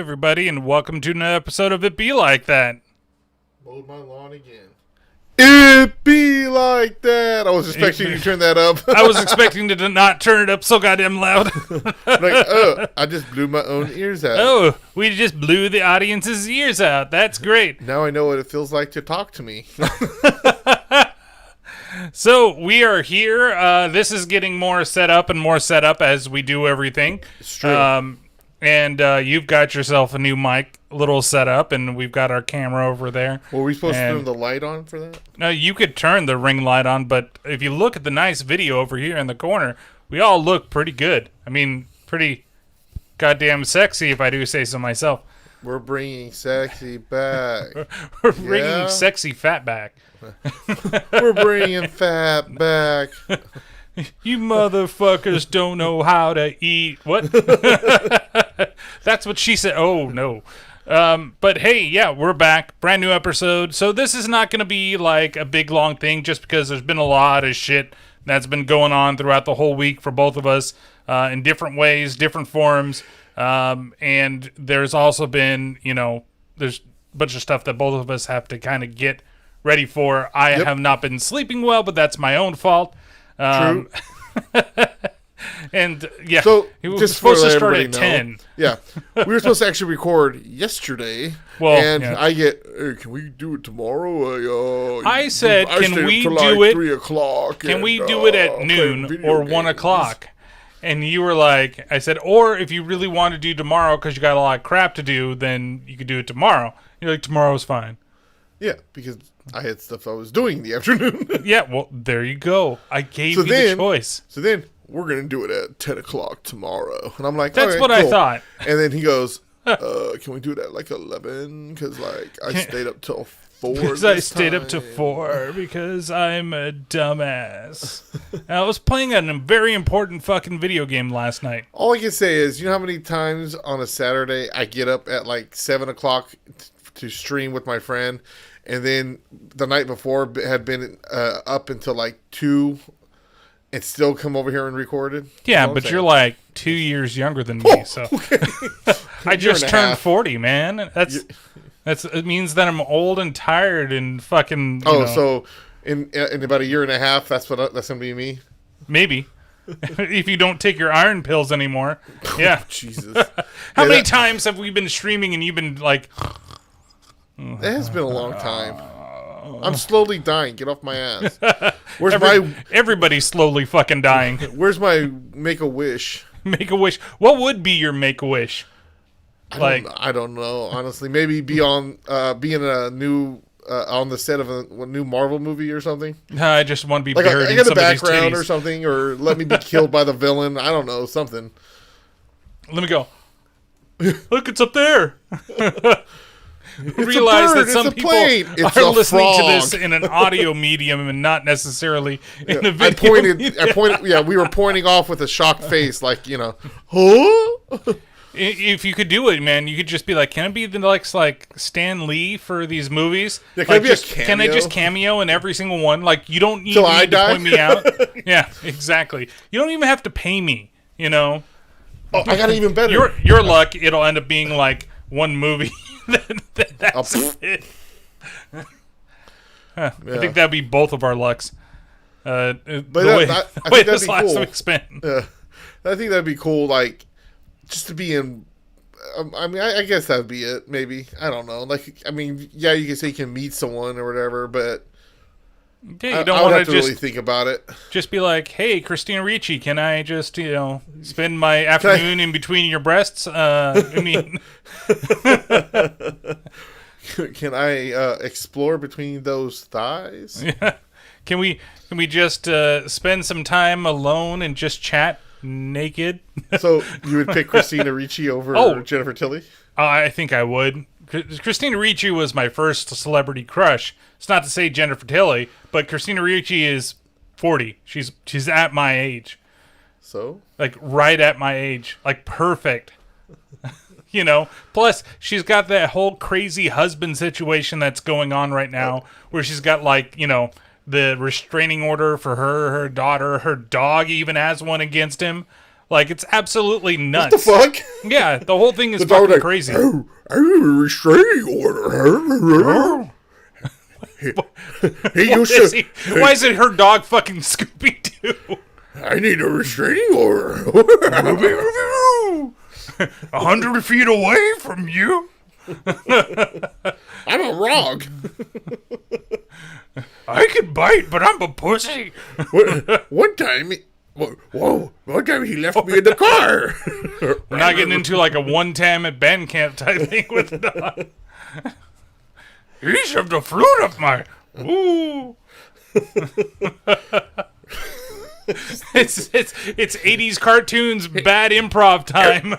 everybody, and welcome to another episode of It Be Like That. Mowed my lawn again. It be like that. I was expecting you to turn that up. I was expecting to not turn it up so goddamn loud. I just blew my own ears out. Oh, we just blew the audience's ears out. That's great. Now I know what it feels like to talk to me. So we are here. This is getting more set up and more set up as we do everything. It's true. And you've got yourself a new mic, little setup, and we've got our camera over there. Were we supposed to turn the light on for that? No, you could turn the ring light on, but if you look at the nice video over here in the corner, we all look pretty good. I mean, pretty goddamn sexy, if I do say so myself. We're bringing sexy back. We're bringing sexy fat back. We're bringing fat back. You motherfuckers don't know how to eat. What? That's what she said. Oh, no. But hey, yeah, we're back. Brand new episode. So this is not going to be like a big, long thing just because there's been a lot of shit that's been going on throughout the whole week for both of us in different ways, different forms. And there's also been, there's a bunch of stuff that both of us have to kind of get ready for. I have not been sleeping well, but that's my own fault. True. And yeah, so it was just supposed to start at 10. Yeah, we were supposed to actually record yesterday. Well, and I get, hey, can we do it tomorrow? I said, can we do it? 3 o'clock. Can we do it at noon or 1 o'clock? And you were like, I said, or if you really want to do tomorrow because you got a lot of crap to do, then you could do it tomorrow. You're like, tomorrow's fine. Yeah, because I had stuff I was doing in the afternoon. Yeah, well, there you go. I gave you the choice. So then, we're going to do it at 10 o'clock tomorrow. And I'm like, that's okay, what cool. I thought. And then he goes, can we do it at like 11? Because I stayed up till 4 Because I stayed up till 4 because I'm a dumbass. I was playing a very important fucking video game last night. All I can say is, you know how many times on a Saturday I get up at like 7 o'clock to stream with my friend, and then the night before had been up until like 2 and still come over here and recorded? Yeah, but you're like 2 years younger than me, so okay. I just turned 40, man. It means that I'm old and tired and fucking. So in about a year and a half, that's gonna be me. Maybe. If you don't take your iron pills anymore. Yeah. Jesus. How many times have we been streaming and you've been like? It has been a long time. I'm slowly dying. Get off my ass. Everybody's slowly fucking dying. Where's my Make-A-Wish? Make-A-Wish. What would be your Make-A-Wish? I don't know. Honestly, maybe be in a new on the set of a new Marvel movie or something. I just want to be like buried in the somebody's background titties. or something, or let me be killed by the villain. I don't know, something. Let me go. Look, it's up there. Realize that some people are listening to this in an audio medium and not necessarily in a video medium. Yeah, we were pointing off with a shocked face, like, huh? If you could do it, man, you could just be like, can I be the next, like, Stan Lee for these movies? Yeah, can I just cameo in every single one? Like, you don't even need to point me out. Yeah, exactly. You don't even have to pay me, Oh, I got it even better. Your luck, it'll end up being, like, one movie. That's it. I think that'd be both of our lucks. I think this last week spent. I think that'd be cool, like, just to be in. I mean, I guess that'd be it. Maybe, I don't know. Like, I mean, yeah, you can say you can meet someone or whatever, but yeah, you don't want to really think about it. Just be like, hey, Christina Ricci, can I just spend my afternoon in between your breasts? I mean. Can I explore between those thighs? Yeah. Can we just spend some time alone and just chat naked? So you would pick Christina Ricci over Jennifer Tilly? I think I would. Christina Ricci was my first celebrity crush. It's not to say Jennifer Tilly, but Christina Ricci is 40. She's at my age. So? Like right at my age. Like perfect. Plus she's got that whole crazy husband situation that's going on right now where she's got like, the restraining order for her daughter, her dog even has one against him. Like, it's absolutely nuts. What the fuck? Yeah, the whole thing is The dog fucking like, crazy. "Oh, I need a restraining order. Why is it her dog fucking Scooby-Doo? I need a restraining order. 100 feet away from you? I'm a rock. I can bite, but I'm a pussy. One time he left me in the car. We're not getting into like a one-time at band camp type thing with the dog. He shoved a fruit up my... Ooh. It's 80s cartoons, bad improv time.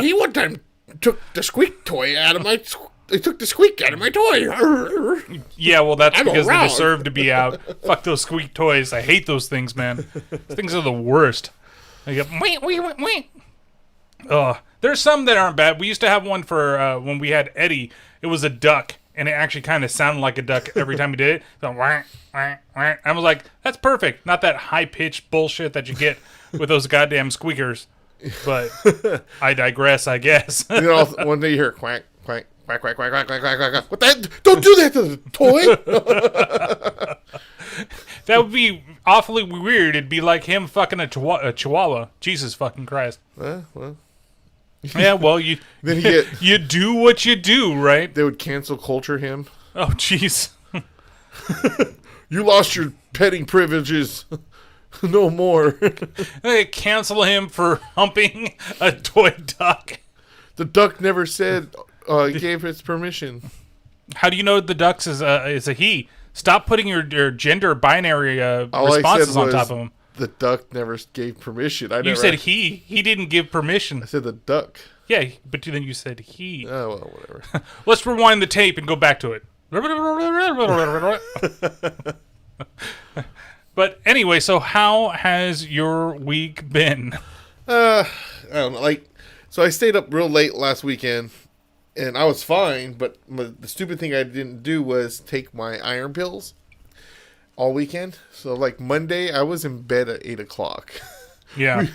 He one time took the squeak toy out of my... They took the squeak out of my toy. Yeah, well, that's I'm because they around. deserve to be out. Fuck those squeak toys. I hate those things, man. Those things are the worst. They go, wait, wait, wait, wait. There's some that aren't bad. We used to have one for when we had Eddie. It was a duck, and it actually kind of sounded like a duck every time he did it. So, wah, wah, wah. I was like, that's perfect. Not that high-pitched bullshit that you get with those goddamn squeakers. But I digress, I guess. You know, one day you hear quack, quack, quack, quack, quack, quack, quack, quack, quack. What the? Don't do that to the toy. That would be awfully weird. It'd be like him fucking a chihuahua. Jesus fucking Christ. Well. Yeah, well, you Then he get, you do what you do, right? they would cancel culture him. Oh, jeez. You lost your petting privileges. No more. They cancel him for humping a toy duck. The duck never said gave its permission. How do you know the ducks is a he? Stop putting your gender binary All I responses said on was top of him. the duck never gave permission. You said he. He didn't give permission. I said the duck. Yeah, but then you said he. Oh, well, whatever. Let's rewind the tape and go back to it. But anyway, so how has your week been? I don't know. So I stayed up real late last weekend, and I was fine. But the stupid thing I didn't do was take my iron pills all weekend. So Monday, I was in bed at 8:00. Yeah.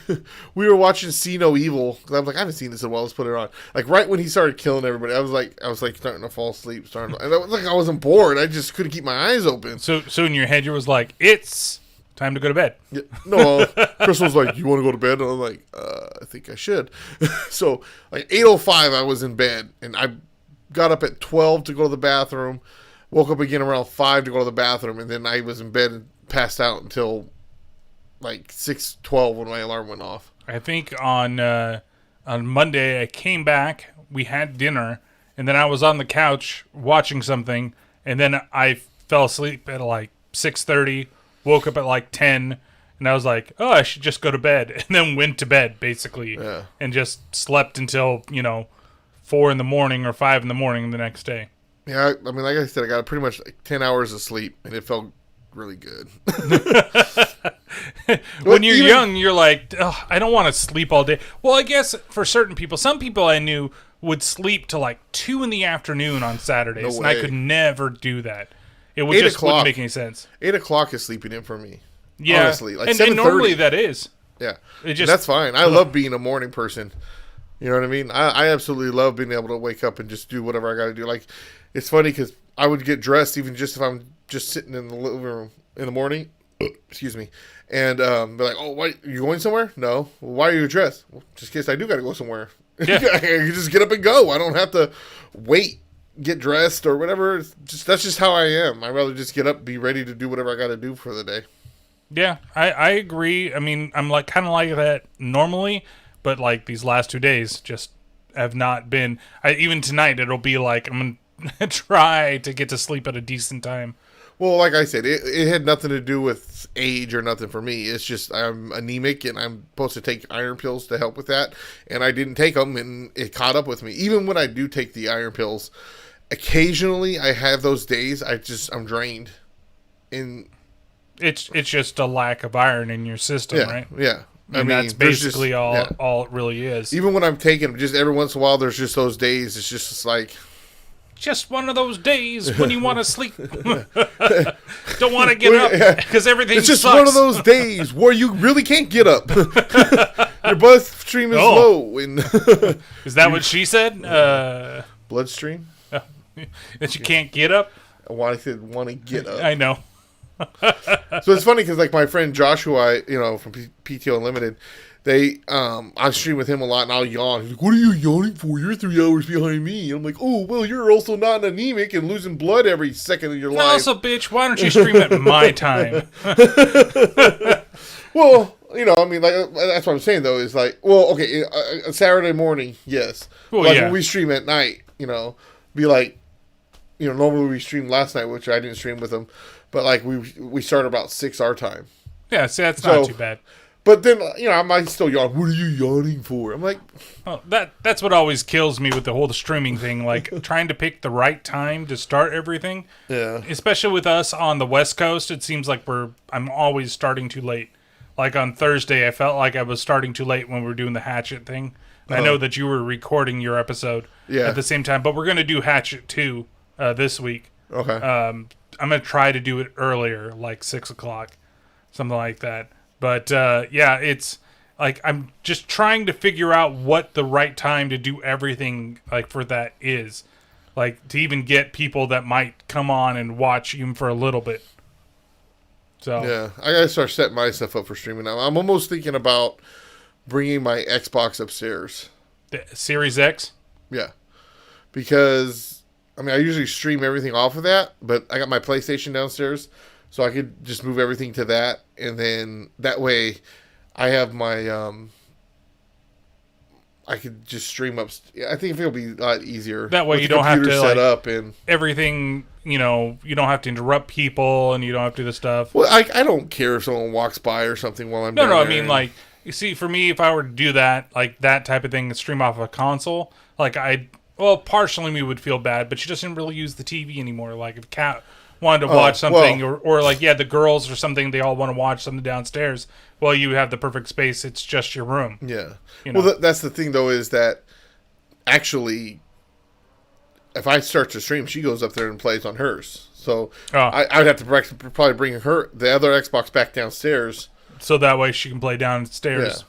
We were watching See No Evil. I was like, I haven't seen this in a while. Let's put it on. Right when he started killing everybody, I was like starting to fall asleep. And I wasn't bored. I just couldn't keep my eyes open. So in your head, you was like, it's time to go to bed. Yeah, no, Chris was like, "You want to go to bed?" And I'm like, "I think I should." So 8:05, I was in bed, and I got up at 12 to go to the bathroom. Woke up again around 5 to go to the bathroom, and then I was in bed and passed out until 6:12 when my alarm went off. I think on Monday, I came back, we had dinner, and then I was on the couch watching something, and then I fell asleep at 6:30, woke up at 10, and I was like, oh, I should just go to bed, and then went to bed, basically, and just slept until, 4 in the morning or 5 in the morning the next day. Yeah, I mean, like I said, I got pretty much 10 hours of sleep, and it felt really good. When you're young, you're like, oh, I don't want to sleep all day. Well, I guess for certain people, some people I knew would sleep till 2 in the afternoon on Saturdays, No and I way. could never do that. It would 8 just o'clock. wouldn't make any sense. 8:00 is sleeping in for me. Yeah, Honestly, and normally that is. Yeah, It just, that's fine. I love being a morning person. You know what I mean? I absolutely love being able to wake up and just do whatever I got to do. It's funny because I would get dressed even just if I'm just sitting in the living room in the morning. Excuse me. And be like, oh, why, you going somewhere? No. Well, why are you dressed? Well, just in case I do got to go somewhere. Yeah. I can just get up and go. I don't have to wait, get dressed or whatever. That's just how I am. I'd rather just get up, be ready to do whatever I got to do for the day. Yeah, I agree. I mean, I'm kind of like that normally, but these last 2 days just have not been. Even tonight, it'll be I'm gonna try to get to sleep at a decent time. Well, like I said, it had nothing to do with age or nothing for me. It's just I'm anemic and I'm supposed to take iron pills to help with that. And I didn't take them and it caught up with me. Even when I do take the iron pills, occasionally I have those days I'm drained. It's just a lack of iron in your system, right? Yeah. I mean, that's basically all it really is. Even when I'm taking them, just every once in a while, there's just those days. It's just just one of those days when you want to sleep. Don't want to get up because everything It's just sucks. one of those days where you really can't get up. Your bloodstream is low. And Is that what she said? bloodstream? That you can't get up? I said want to get up. I know. So it's funny because like my friend Joshua, from PTO Unlimited, I stream with him a lot and I'll yawn. He's like, "What are you yawning for? You're 3 hours behind me." And I'm like, "Oh, well, you're also not anemic and losing blood every second of your life." Also, bitch, why don't you stream at my time? Well, that's what I'm saying though. Is like, well, okay, a Saturday morning, yes. Well, like yeah. when we stream at night, be like, normally we streamed last night, which I didn't stream with them, but like we start about 6 our time. Yeah, see, that's not too bad. But then, I might still yawn. What are you yawning for? I'm like... Well, that's what always kills me with the whole streaming thing. Like, trying to pick the right time to start everything. Yeah. Especially with us on the West Coast, it seems like I'm always starting too late. Like, on Thursday, I felt like I was starting too late when we were doing the Hatchet thing. And I know that you were recording your episode at the same time. But we're going to do Hatchet 2 this week. Okay. I'm going to try to do it earlier, like 6 o'clock. Something like that. But, it's like I'm just trying to figure out what the right time to do everything like for that is. Like, to even get people that might come on and watch even for a little bit. So yeah, I got to start setting my stuff up for streaming now. I'm almost thinking about bringing my Xbox upstairs. The Series X? Yeah. Because, I usually stream everything off of that, but I got my PlayStation downstairs. So I could just move everything to that, and then that way I have my, I could just stream up. I think it'll be a lot easier. That way you don't have to set up and everything, you don't have to interrupt people and you don't have to do the stuff. Well, I don't care if someone walks by or something while I'm down there. I mean, like, you see, for me, if I were to do that, like that type of thing, stream off a console, like partially we would feel bad, but she doesn't really use the TV anymore. Like if Kat wanted to watch something, or like, the girls or something, they all want to watch something downstairs. Well, you have the perfect space. It's just your room. Yeah. Well, that's the thing, though, is that actually, if I start to stream, she goes up there and plays on hers. So I would have to probably bring the other Xbox back downstairs. So that way she can play downstairs. Yeah.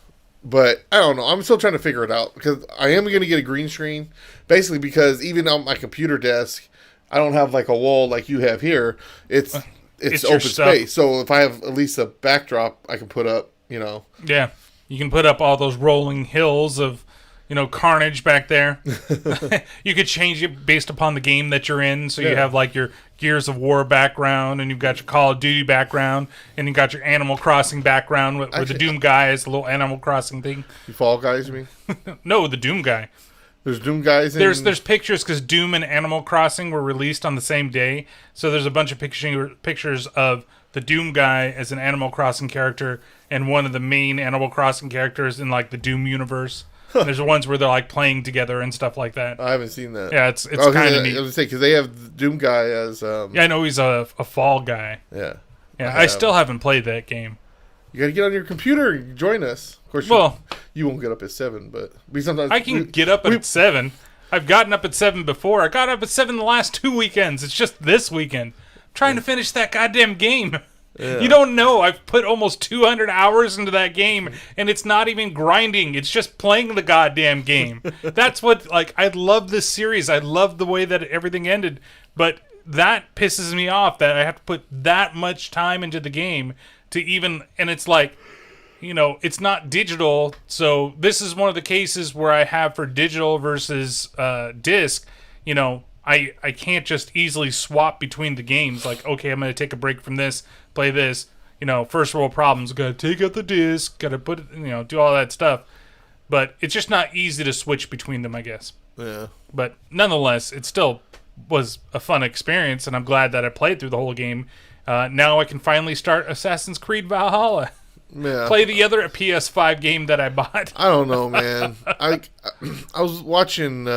But I don't know. I'm still trying to figure it out because I am going to get a green screen. Basically, because even on my computer desk, I don't have like a wall like you have here. It's open space. So if I have at least a backdrop I can put up, Yeah. You can put up all those rolling hills of, carnage back there. You could change it based upon the game that you're in. So you have like your Gears of War background, and you've got your Call of Duty background, and you got your Animal Crossing background where the Doom guy is the little Animal Crossing thing. You Fall Guys, you mean? No, the Doom guy. There's Doom guys in... There's pictures because Doom and Animal Crossing were released on the same day. So there's a bunch of pictures of the Doom guy as an Animal Crossing character and one of the main Animal Crossing characters in like the Doom universe. There's ones where they're like playing together and stuff like that. I haven't seen that. Yeah, it's kind of neat. I was going to say, because they have the Doom guy as... Yeah, I know he's a fall guy. Yeah. Yeah, I still haven't played that game. You got to get on your computer and join us. Of course, you won't get up at 7, but sometimes... I can get up at 7. I've gotten up at 7 before. I got up at 7 the last 2 weekends. It's just this weekend. I'm trying to finish that goddamn game. Yeah. You don't know. I've put almost 200 hours into that game, and it's not even grinding. It's just playing the goddamn game. That's what, like, I love this series. I love the way that everything ended, but that pisses me off that I have to put that much time into the game to even, and it's like, it's not digital, so this is one of the cases where I have for digital versus disc, I can't just easily swap between the games. Like, okay, I'm going to take a break from this, play this. First world problems. Got to take out the disc. Got to put it, do all that stuff. But it's just not easy to switch between them, I guess. Yeah. But nonetheless, it still was a fun experience, and I'm glad that I played through the whole game. Now I can finally start Assassin's Creed Valhalla. Yeah. Play the other PS5 game that I bought. I don't know, man. I was watching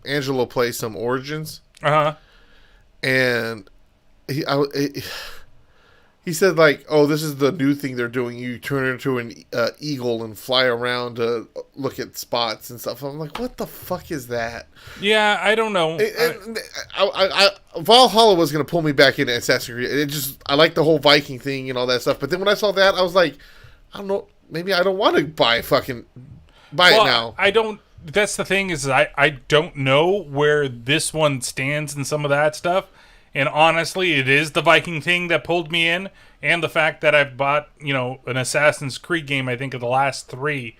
Angelo play some Origins. Uh-huh. And He said, like, oh, this is the new thing they're doing. You turn into an eagle and fly around to look at spots and stuff. I'm like, what the fuck is that? Yeah, I don't know. Valhalla was going to pull me back into Assassin's Creed. I like the whole Viking thing and all that stuff. But then when I saw that, I was like, I don't know. Maybe I don't want to buy it now. I don't. That's the thing is I don't know where this one stands in some of that stuff. And honestly, it is the Viking thing that pulled me in, and the fact that I've bought, an Assassin's Creed game, I think, of the last 3,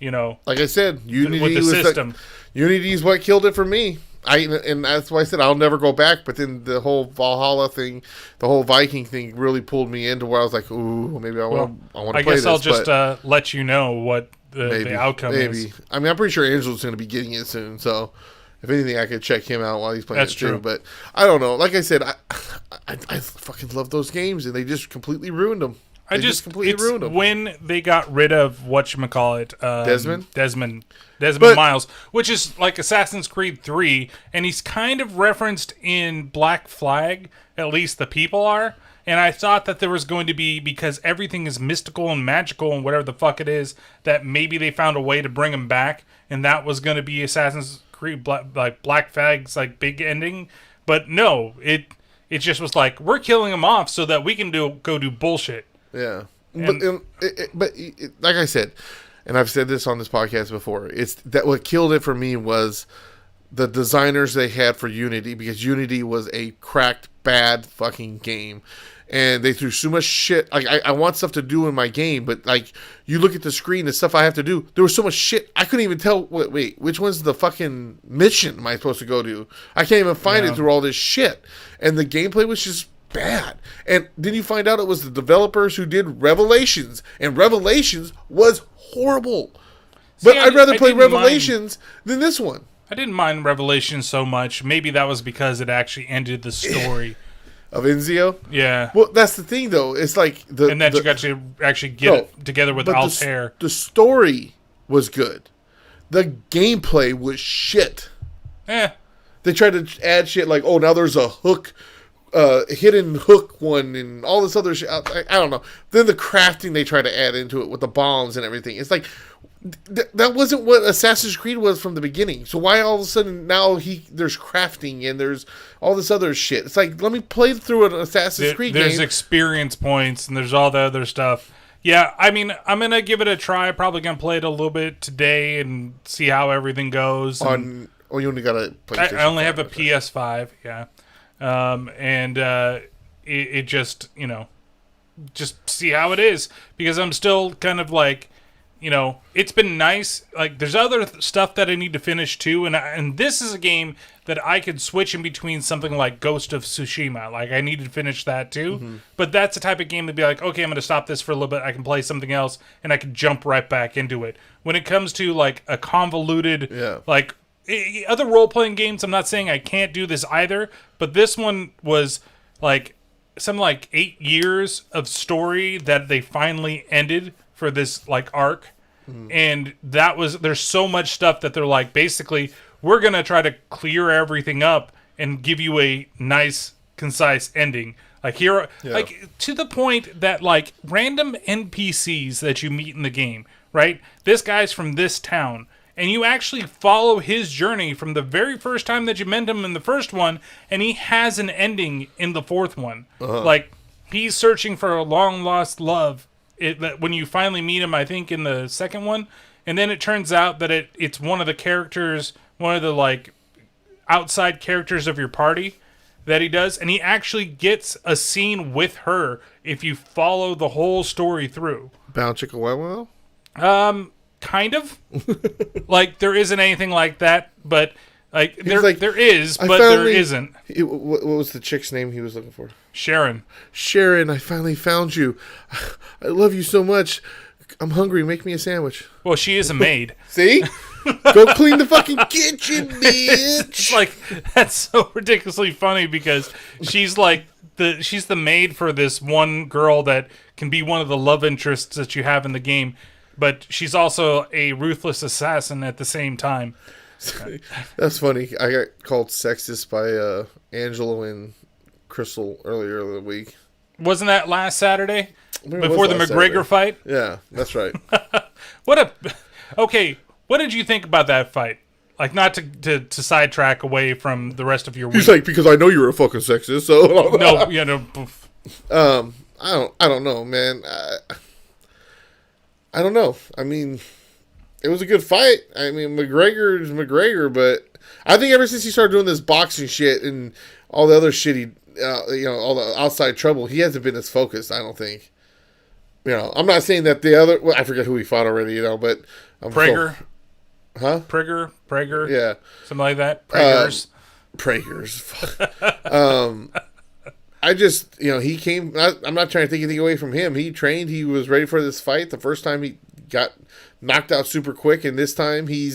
Like I said, Unity with the system. Unity is what killed it for me. And that's why I said I'll never go back. But then the whole Valhalla thing, the whole Viking thing, really pulled me into where I was like, ooh, maybe I want to play this. I guess I'll just let you know what the outcome is. I mean, I'm pretty sure Angel's going to be getting it soon, so if anything, I could check him out while he's playing. That's it true. too. But I don't know. Like I said, I fucking love those games, and they just completely ruined them. It's when they got rid of whatchamacallit, Desmond Miles, which is like Assassin's Creed 3, and he's kind of referenced in Black Flag, at least the people are. And I thought that there was going to be, because everything is mystical and magical and whatever the fuck it is, that maybe they found a way to bring him back, and that was going to be Assassin's Creed Black Flag's like big ending. But no, it just was like, we're killing him off so that we can go do bullshit. Yeah, but like I said, and I've said this on this podcast before, it's that what killed it for me was the designers they had for Unity, because Unity was a cracked, bad fucking game. And they threw so much shit. Like, I want stuff to do in my game, but, like, you look at the screen, the stuff I have to do, there was so much shit. I couldn't even tell, wait, which one's the fucking mission am I supposed to go to? I can't even find it through all this shit. And the gameplay was just bad. And then you find out it was the developers who did Revelations. And Revelations was horrible. But I'd rather play Revelations than this one. I didn't mind Revelations so much. Maybe that was because it actually ended the story. Of Enzio? Yeah. Well, that's the thing, though. It's like you got to actually get it together with Altair. The story was good. The gameplay was shit. They tried to add shit like, oh, now there's a hook, hidden hook one, and all this other shit. I don't know. Then the crafting they try to add into it with the bombs and everything. It's like, that wasn't what Assassin's Creed was from the beginning. So why all of a sudden now there's crafting and there's all this other shit? It's like, let me play through an Assassin's Creed game. There's experience points and there's all the other stuff. Yeah, I mean, I'm going to give it a try. Probably going to play it a little bit today and see how everything goes. You only got a PlayStation I only have a PS5, yeah. It just, just see how it is. Because I'm still kind of like, it's been nice. Like, there's other stuff that I need to finish too, and this is a game that I could switch in between something like Ghost of Tsushima. Like, I need to finish that too. Mm-hmm. But that's the type of game to be like, okay, I'm going to stop this for a little bit. I can play something else, and I can jump right back into it. When it comes to like a convoluted, like other role playing games, I'm not saying I can't do this either, but this one was like some like 8 years of story that they finally ended for this like arc. And there's so much stuff that they're like, basically, we're going to try to clear everything up and give you a nice, concise ending. Like here, like to the point that like random NPCs that you meet in the game, right? This guy's from this town, and you actually follow his journey from the very first time that you met him in the first one, and he has an ending in the fourth one. Like, he's searching for a long lost love. When you finally meet him, I think in the second one, and then it turns out that it's one of the characters, one of the like outside characters of your party that he does, and he actually gets a scene with her if you follow the whole story through. Bound Chicka Wow Wow? Kind of. Like, there isn't anything like that, but like there is, but there isn't. What was the chick's name he was looking for? Sharon, I finally found you. I love you so much. I'm hungry. Make me a sandwich. Well, she is a maid. See? Go clean the fucking kitchen, bitch. It's like, that's so ridiculously funny because she's like she's the maid for this one girl that can be one of the love interests that you have in the game, but she's also a ruthless assassin at the same time. That's funny. I got called sexist by Angelo and Crystal earlier in the week. Wasn't that last Saturday? Maybe it Before was the last McGregor Saturday. fight? Yeah, that's right. Okay, what did you think about that fight? Like, not to sidetrack away from the rest of your week. He's like, because I know you're a fucking sexist, so No, yeah, no. I don't know, man. I don't know. I mean, it was a good fight. I mean, McGregor is McGregor, but I think ever since he started doing this boxing shit and all the other shitty, all the outside trouble, he hasn't been as focused. I don't think. I'm not saying that the other. Well, I forget who he fought already. But Prager. Huh? Prager. Yeah. Something like that. Prager's. I just, he came. I'm not trying to take anything away from him. He trained. He was ready for this fight. The first time he got knocked out super quick, and this time he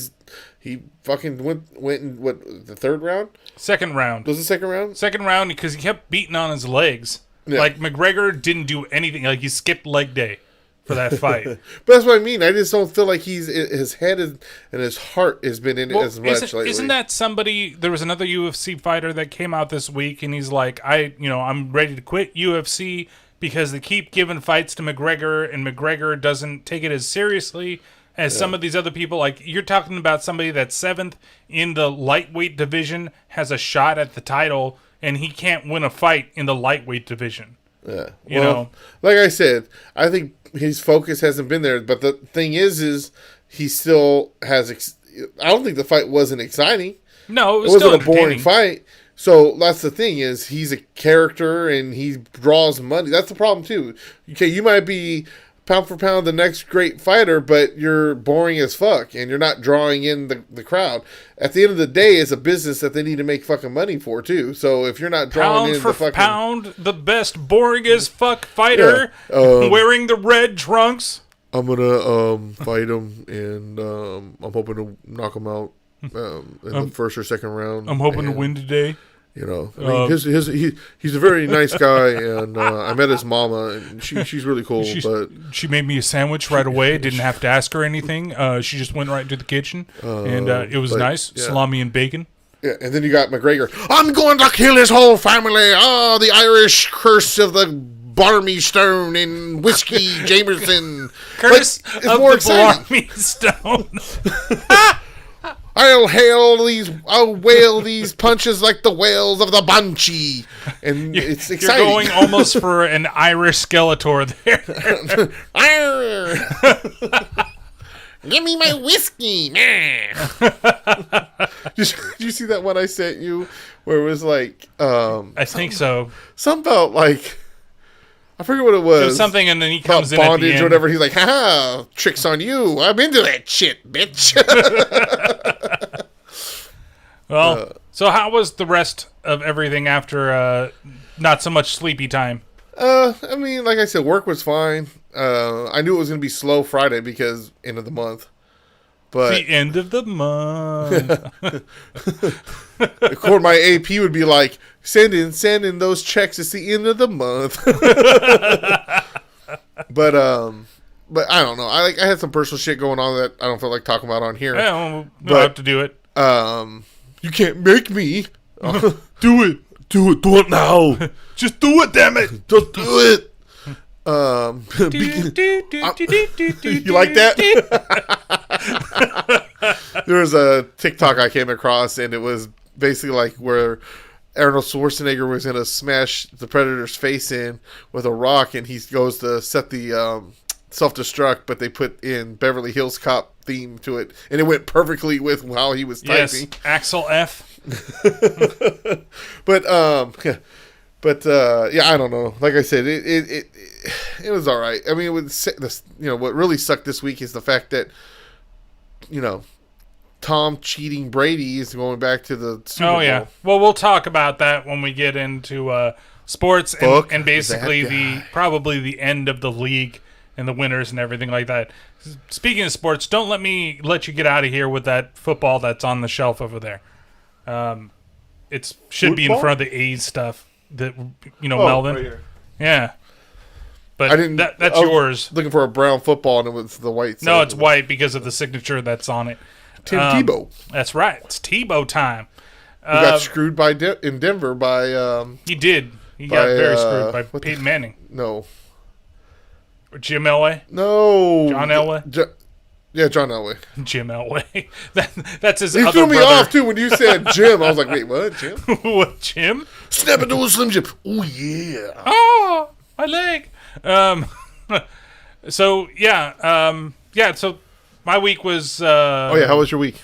fucking went in the third round. Second round. Was it second round? Second round because he kept beating on his legs. Yeah. Like McGregor didn't do anything. Like he skipped leg day for that fight. But that's what I mean. I just don't feel like his head and his heart has been in it as much lately. Isn't that somebody? There was another UFC fighter that came out this week, and he's like, I'm ready to quit UFC because they keep giving fights to McGregor, and McGregor doesn't take it as seriously as some of these other people. Like, you're talking about somebody that's 7th in the lightweight division, has a shot at the title, and he can't win a fight in the lightweight division. Yeah. You know? Like I said, I think his focus hasn't been there. But the thing is he still has... I don't think the fight wasn't exciting. No, it wasn't still a boring fight. So that's the thing is he's a character and he draws money. That's the problem too. Okay, you might be pound for pound the next great fighter, but you're boring as fuck and you're not drawing in the crowd. At the end of the day, it's a business that they need to make fucking money for too. So if you're not drawing in the fucking pound, the best boring as fuck fighter wearing the red trunks. I'm gonna fight him and I'm hoping to knock him out in the first or second round. I'm hoping to win today. I mean, he's a very nice guy, and I met his mama, and she's really cool. But she made me a sandwich right away. Didn't have to ask her anything. She just went right into the kitchen, and it was nice. Yeah. Salami and bacon. Yeah, and then you got McGregor. I'm going to kill his whole family. Oh, the Irish curse of the Barmy Stone and Whiskey Jamerson. Curse of the Barmy Stone. I'll whale these punches like the whales of the Banshee. And it's exciting. You're going almost for an Irish Skeletor there. Give me my whiskey. Did you see that one I sent you where it was like... I think so. Something about like... I forget what it was. It was something, and then he comes in bondage at the end. Or whatever. He's like, "Ha! Tricks on you. I'm into that shit, bitch." Well, so how was the rest of everything after not so much sleepy time? I mean, like I said, work was fine. I knew it was going to be slow Friday because end of the month. But the end of the month. According my AP would be like, send in those checks. It's the end of the month. But I don't know. I had some personal shit going on that I don't feel like talking about on here. Yeah, we'll have to do it. You can't make me. Do it. Do it now. Just do it, damn it. Just do it. You like that? There was a TikTok I came across, and it was basically like where Arnold Schwarzenegger was going to smash the Predator's face in with a rock, and he goes to set the self-destruct, but they put in Beverly Hills Cop theme to it, and it went perfectly with how he was typing. Yes, Axel F. But yeah, I don't know. Like I said, it was all right. I mean, what really sucked this week is the fact that Tom cheating Brady is going back to the Super Bowl. Oh yeah. Well, we'll talk about that when we get into sports and basically probably the end of the league and the winners and everything like that. Speaking of sports, don't let me let you get out of here with that football that's on the shelf over there. It should be in front of the A's stuff. That Melvin. Right here. Yeah, but that's yours. Looking for a brown football, and it was the white. No, it's white because of the signature that's on it. Tim Tebow. That's right. It's Tebow time. He got screwed in Denver by. He did. He got very screwed by Peyton Manning. No. Or Jim Elway? No. John Elway? Yeah, John Elway. Jim Elway. That's his he other threw me brother. off, too, when you said Jim. I was like, wait, what? Jim? What, Jim? Snap into a Slim Jim. Oh, yeah. Oh, my leg. So, so my week was... how was your week?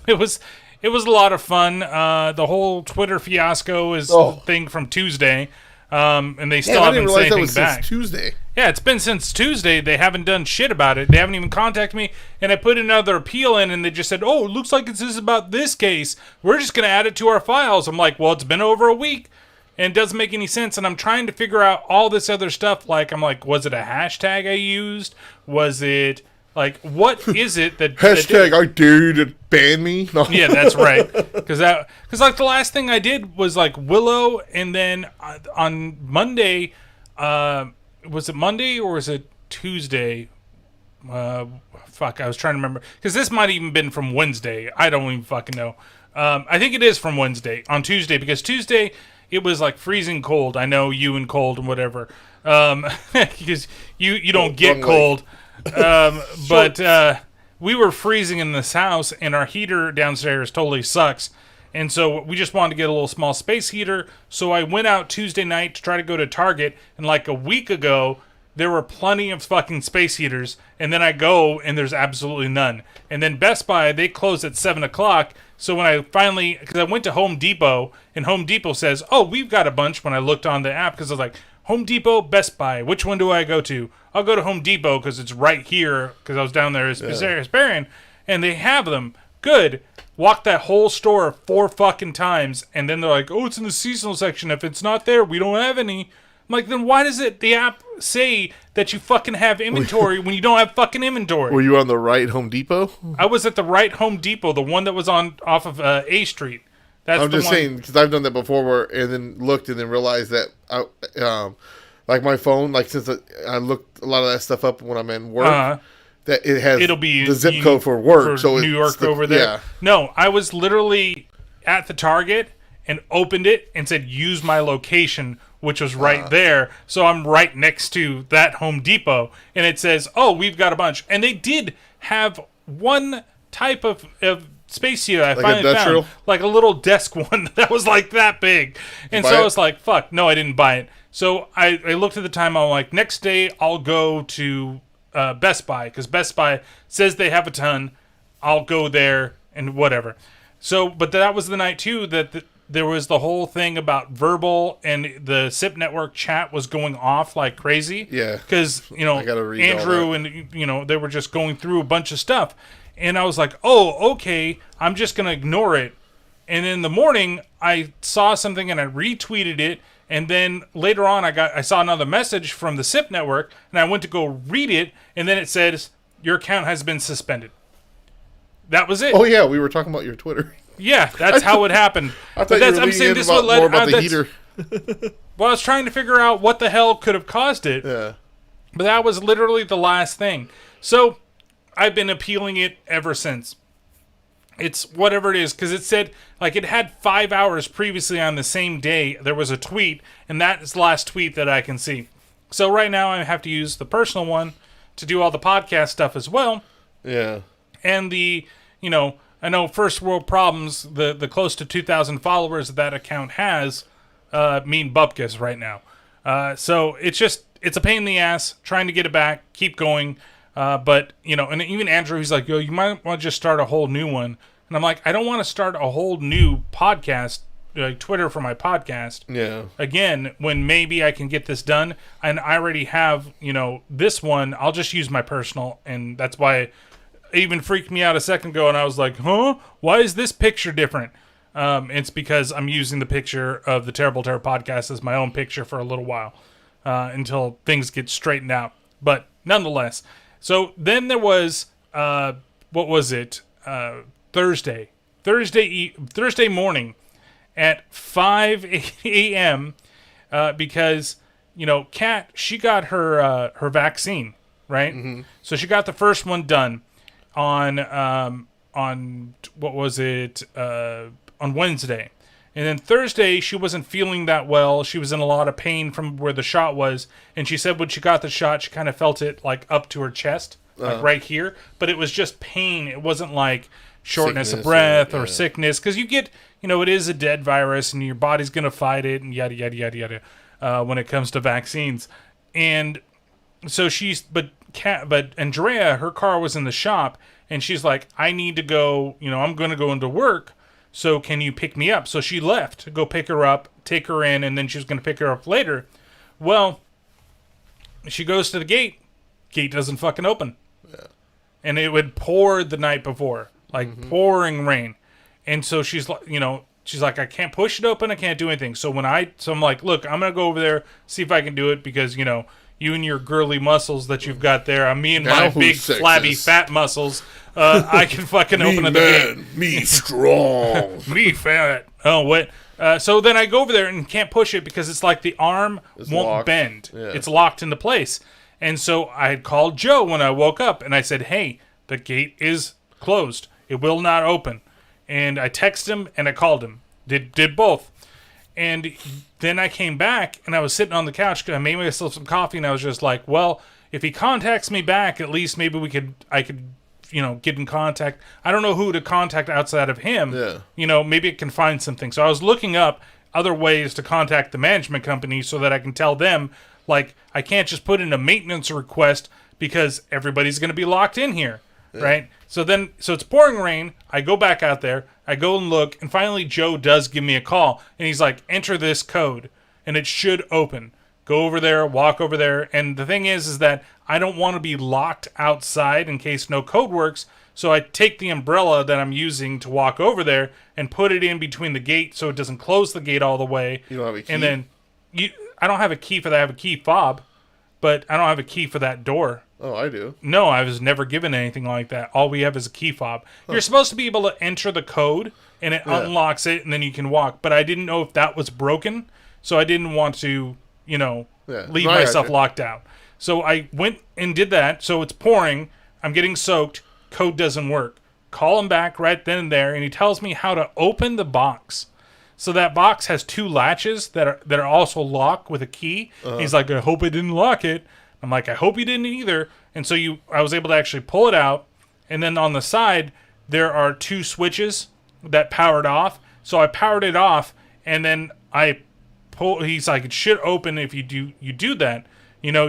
It was a lot of fun. The whole Twitter fiasco is the thing from Tuesday, and they still haven't said anything back. Since Tuesday. Yeah, it's been since Tuesday. They haven't done shit about it. They haven't even contacted me, and I put another appeal in, and they just said, "Oh, it looks like this is about this case. We're just going to add it to our files." I'm like, "Well, it's been over a week, and it doesn't make any sense." And I'm trying to figure out all this other stuff. I'm like, was it a hashtag I used? Was it what is it that hashtag I dare you to ban me? No. Yeah, that's right. Because the last thing I did was Willow, and then on Monday. Was it Monday or was it Tuesday? I was trying to remember. Because this might even been from Wednesday. I don't even fucking know. I think it is from Wednesday. On Tuesday. Because Tuesday, it was freezing cold. I know you and cold and whatever. Because you don't get cold. But we were freezing in this house, and our heater downstairs totally sucks. And so we just wanted to get a little small space heater. So I went out Tuesday night to try to go to Target. And a week ago, there were plenty of fucking space heaters. And then I go, and there's absolutely none. And then Best Buy, they close at 7 o'clock. So when I because I went to Home Depot, and Home Depot says, "Oh, we've got a bunch," when I looked on the app. Because I was like, Home Depot, Best Buy, which one do I go to? I'll go to Home Depot because it's right here. Because I was down there as Hesperian. And they have them. Good. Walked that whole store 4 fucking times, and then they're like, "Oh, it's in the seasonal section. If it's not there, we don't have any." I'm like, then why does the app say that you fucking have inventory when you don't have fucking inventory? Were you on the right Home Depot? I was at the right Home Depot, the one that was off of A Street. I'm just saying, because I've done that before, and then looked and then realized that my phone, since I looked a lot of that stuff up when I'm in work. That it'll be the zip code for work, so New York over there. Yeah. No, I was literally at the Target and opened it and said use my location, which was right there. So I'm right next to that Home Depot, and it says, "Oh, we've got a bunch." And they did have one type of space heater I finally found, a little desk one that was that big. And so I was like, "Fuck, no, I didn't buy it." So I looked at the time. I'm like, next day I'll go to Best Buy, because Best Buy says they have a ton. I'll go there and whatever. So, but that was the night too that there was the whole thing about verbal, and the SIP network chat was going off like crazy. Yeah, because Andrew and they were just going through a bunch of stuff, and I was like, oh, okay, I'm just gonna ignore it. And in the morning, I saw something and I retweeted it. And then later on, I saw another message from the SIP network, and I went to go read it, and then it says, "Your account has been suspended." That was it. Oh yeah, we were talking about your Twitter. Yeah, that's how it happened. I thought I'm saying this would more about the heater. Well, I was trying to figure out what the hell could have caused it. Yeah. But that was literally the last thing. So I've been appealing it ever since. It's whatever it is, because it said, it had 5 hours previously on the same day. There was a tweet, and that is the last tweet that I can see. So right now I have to use the personal one to do all the podcast stuff as well. Yeah. And I know first world problems, the close to 2,000 followers that account has mean bupkis right now. So it's a pain in the ass trying to get it back, keep going. But, and even Andrew, he's like, "Yo, you might want to just start a whole new one." And I'm like, I don't want to start a whole new podcast, Twitter for my podcast. Yeah. Again, when maybe I can get this done, and I already have, this one, I'll just use my personal. And that's why it even freaked me out a second ago. And I was like, huh? Why is this picture different? It's because I'm using the picture of the Terrible Terror podcast as my own picture for a little while, until things get straightened out. But nonetheless. So then there was, what was it? Thursday morning at 5 a.m. Because Kat, she got her vaccine, right? Mm-hmm. So she got the first one done on what was it? On Wednesday, And then Thursday, she wasn't feeling that well. She was in a lot of pain from where the shot was. And she said when she got the shot, she kind of felt it like up to her chest, like right here. But it was just pain. It wasn't like shortness of breath or sickness. Because you get, it is a dead virus and your body's going to fight it and yada, yada, yada, yada when it comes to vaccines. And so but Andrea, her car was in the shop. And she's like, I need to go, I'm going to go into work. So can you pick me up? So she left to go pick her up, take her in, and then she was going to pick her up later. Well, she goes to the gate. Gate doesn't fucking open. Yeah. And it would pour the night before, like pouring rain. And so she's like, I can't push it open. I can't do anything. So I'm like, look, I'm going to go over there, see if I can do it because, you and your girly muscles that you've got there. Me and my big, flabby, fat muscles. I can fucking open the gate. Me strong. Me fat. Oh, what? So then I go over there and can't push it because it's like the arm won't locked. Bend. Yeah. It's locked into place. And so I had called Joe when I woke up and I said, hey, the gate is closed. It will not open. And I texted him and I called him. Did both. And then I came back and I was sitting on the couch. I made myself some coffee and I was just like, well, if he contacts me back, at least maybe I could get in contact. I don't know who to contact outside of him. Yeah. Maybe I can find something. So I was looking up other ways to contact the management company so that I can tell them, like, I can't just put in a maintenance request because everybody's going to be locked in here. Yeah. Right? So it's pouring rain. I go back out there. I go and look. And finally, Joe does give me a call. And he's like, enter this code. And it should open. Go over there, walk over there. And the thing is that I don't want to be locked outside in case no code works. So I take the umbrella that I'm using to walk over there and put it in between the gate so it doesn't close the gate all the way. You don't have a key? And then I don't have a key for that. I have a key fob, but I don't have a key for that door. Oh, I do. No, I was never given anything like that. All we have is a key fob. Huh. You're supposed to be able to enter the code, and it unlocks it, and then you can walk. But I didn't know if that was broken, so I didn't want to, leave myself locked out. So I went and did that. So it's pouring. I'm getting soaked. Code doesn't work. Call him back right then and there, and he tells me how to open the box. So that box has two latches that are also locked with a key. He's like, I hope I didn't lock it. I'm like, I hope you didn't either. And so I was able to actually pull it out. And then on the side, there are two switches that powered off. So I powered it off, and then he's like, it should open if you do that.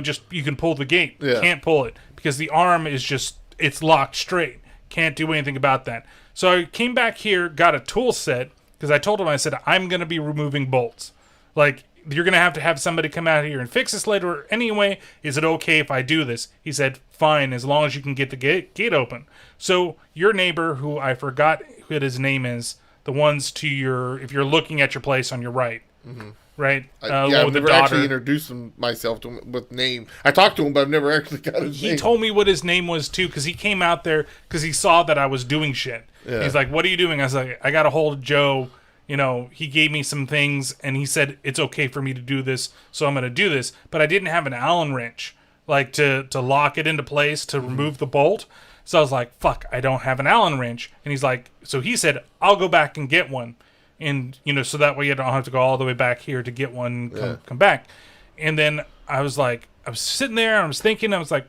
Just you can pull the gate. Yeah. Can't pull it because the arm is it's locked straight. Can't do anything about that. So I came back here, got a tool set, because I told him, I said, I'm going to be removing bolts. Like, you're going to have somebody come out here and fix this later anyway. Is it okay if I do this? He said, fine, as long as you can get the gate open. So your neighbor, who I forgot what his name is, the ones to if you're looking at your place on your right, right? I've never actually introduced myself to him with name. I talked to him, but I've never actually got his name. He told me what his name was, too, because he came out there because he saw that I was doing shit. Yeah. He's like, what are you doing? I was like, I got a hold of Joe. He gave me some things, and he said, it's okay for me to do this, so I'm going to do this. But I didn't have an Allen wrench, like, to lock it into place, to remove the bolt. So I was like, fuck, I don't have an Allen wrench. And he's like, so he said, I'll go back and get one. And, so that way you don't have to go all the way back here to get one and come back. And then I was sitting there, and I was thinking, I was like,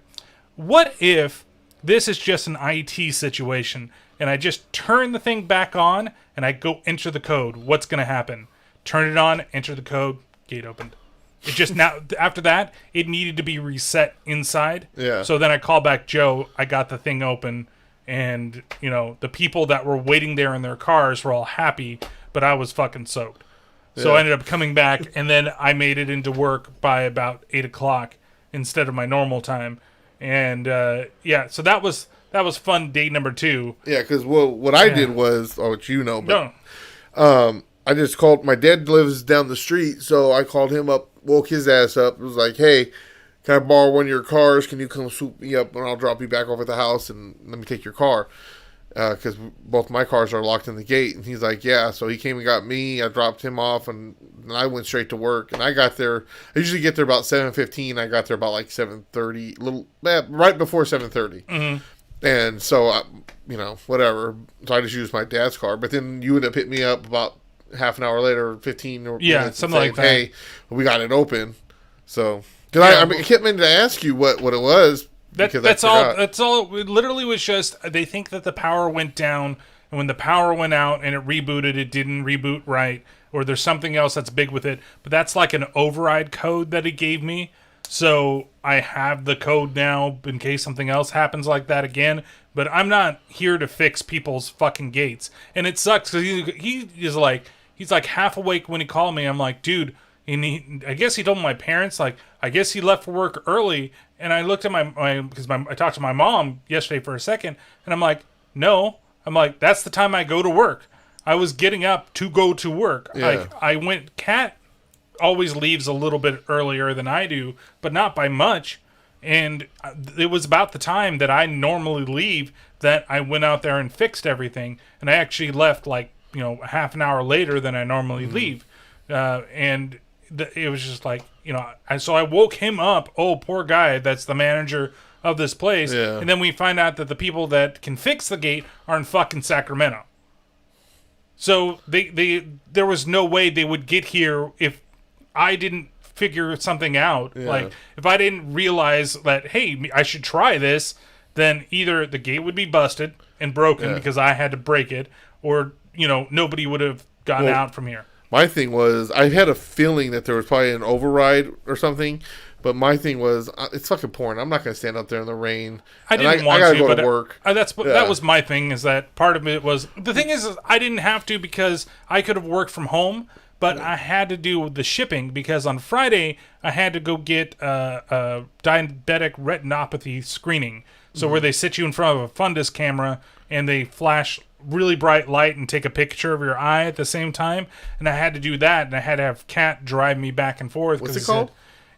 what if this is just an IT situation, and I just turn the thing back on, and I go enter the code? What's going to happen? Turn it on, enter the code, gate opened. It just now, after that, it needed to be reset inside. Yeah. So then I called back Joe, I got the thing open, and, the people that were waiting there in their cars were all happy, but I was fucking soaked. So I ended up coming back, and then I made it into work by about 8 o'clock instead of my normal time. And, so that was fun, day number 2. Yeah, because what I did was, I just called, my dad lives down the street, so I called him up, woke his ass up. It was like, hey, can I borrow one of your cars? Can you come swoop me up, and I'll drop you back off at the house, and let me take your car? Because both my cars are locked in the gate. And he's like, yeah. So he came and got me. I dropped him off, and I went straight to work. And I got there. I usually get there about 7:15. I got there about like 7:30, right before 7:30. Mm-hmm. And so, whatever. So I just used my dad's car. But then you ended up hitting me up about half an hour later, 15 or Yeah, minutes, something like that. Hey, we got it open. So, because I kept meaning to ask you what it was. That's all. That's all. It literally was just they think that the power went down, and when the power went out and it rebooted, it didn't reboot right, or there's something else that's big with it. But that's like an override code that it gave me. So I have the code now in case something else happens like that again. But I'm not here to fix people's fucking gates, and it sucks because he's like half awake when he called me. I'm like, dude. And I guess he told my parents, like, I guess he left for work early. And I looked at I talked to my mom yesterday for a second, and I'm like, no. I'm like, that's the time I go to work. I was getting up to go to work. Yeah. Like, Kat always leaves a little bit earlier than I do, but not by much. And it was about the time that I normally leave that I went out there and fixed everything. And I actually left, like, half an hour later than I normally leave. And it was just like, so I woke him up. Oh, poor guy. That's the manager of this place. Yeah. And then we find out that the people that can fix the gate are in fucking Sacramento. So there was no way they would get here if I didn't figure something out. Yeah. Like, if I didn't realize that, hey, I should try this, then either the gate would be busted and broken because I had to break it, or, nobody would have gotten out from here. My thing was, I had a feeling that there was probably an override or something, but my thing was, it's fucking pouring. I'm not going to stand up there in the rain. I didn't want to. I to, gotta go to work. That was my thing, is that part of it was, the thing is I didn't have to because I could have worked from home, but I had to do the shipping because on Friday I had to go get a diabetic retinopathy screening. So where they sit you in front of a fundus camera and they flash really bright light and take a picture of your eye at the same time, and I had to do that, and I had to have Kat drive me back and forth. What's it called?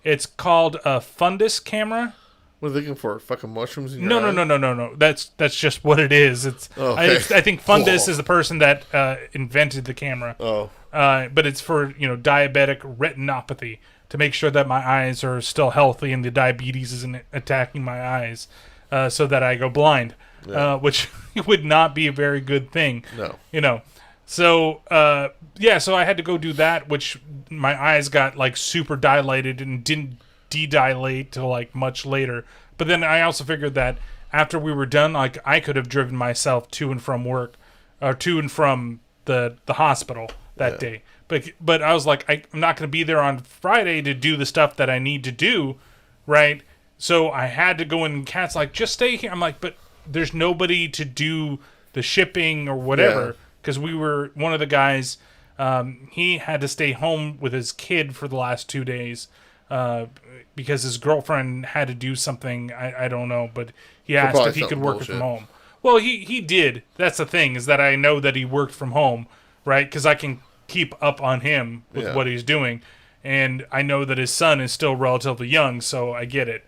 It's called a fundus camera. What are they looking for? Fucking mushrooms in your No. That's just what it is. It's okay. I think fundus is the person that invented the camera. Oh. But it's for diabetic retinopathy, to make sure that my eyes are still healthy and the diabetes isn't attacking my eyes, so that I go blind. Which would not be a very good thing. No. So, so I had to go do that, which my eyes got, like, super dilated and didn't de-dilate till, like, much later. But then I also figured that after we were done, like, I could have driven myself to and from work, or to and from the hospital that day. But I was like, I'm not going to be there on Friday to do the stuff that I need to do, right? So I had to go in, and Kat's like, just stay here. I'm like, but there's nobody to do the shipping or whatever, because one of the guys, he had to stay home with his kid for the last 2 days, because his girlfriend had to do something, I don't know, but he asked if he could work from home. Well, he did. That's the thing, is that I know that he worked from home, right? Because I can keep up on him with what he's doing, and I know that his son is still relatively young, so I get it.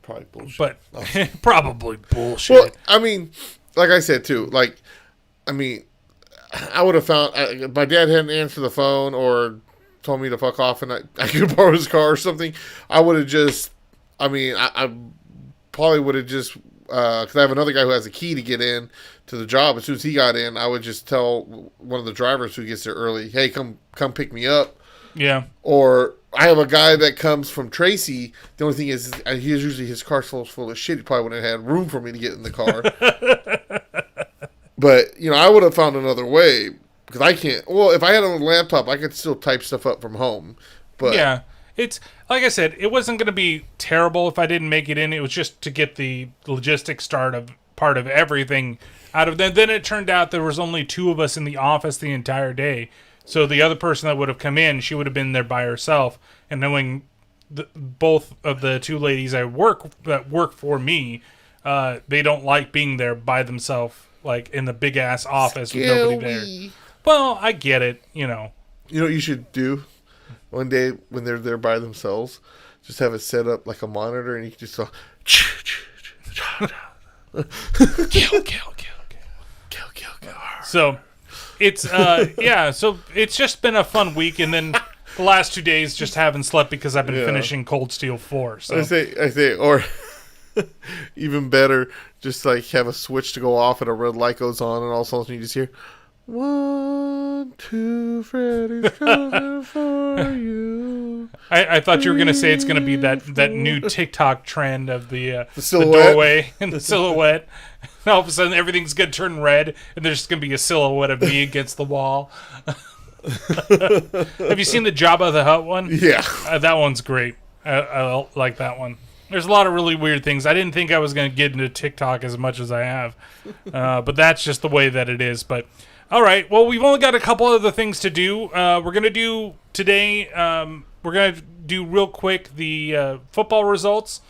Probably bullshit. But probably bullshit. Well, I mean, like I said too, I would have found my dad hadn't answered the phone or told me to fuck off, and I could borrow his car or something. I would have just, I probably would have just, because I have another guy who has a key to get in to the job. As soon as he got in, I would just tell one of the drivers who gets there early, hey, come pick me up. Yeah. Or I have a guy that comes from Tracy. The only thing is his car's full of shit. He probably wouldn't have had room for me to get in the car. But, I would have found another way, because I can't. Well, if I had a laptop, I could still type stuff up from home. But yeah, it's like I said, it wasn't going to be terrible if I didn't make it in. It was just to get the logistics part of everything out of them. Then it turned out there was only 2 of us in the office the entire day. So the other person that would have come in, she would have been there by herself. And knowing both of the 2 ladies that work for me, they don't like being there by themselves, like in the big ass office with nobody there. Well, I get it, You know what you should do one day when they're there by themselves? Just have it set up like a monitor, and you can just go. Kill. So it's so it's just been a fun week, and then the last 2 days just haven't slept because I've been finishing Cold Steel 4. So I say, or even better, just like have a switch to go off and a red light goes on, and all of a sudden you just hear, 1, 2, Freddy's coming for you. I thought you were gonna say it's gonna be that new TikTok trend of the silhouette. the doorway and the silhouette. And all of a sudden, everything's gonna turn red, and there's just gonna be a silhouette of me against the wall. Have you seen the Jabba the Hutt one? Yeah. That one's great. I like that one. There's a lot of really weird things. I didn't think I was going to get into TikTok as much as I have. But that's just the way that it is. But, all right. Well, we've only got a couple other things to do. We're going to do today, we're going to do real quick the football results.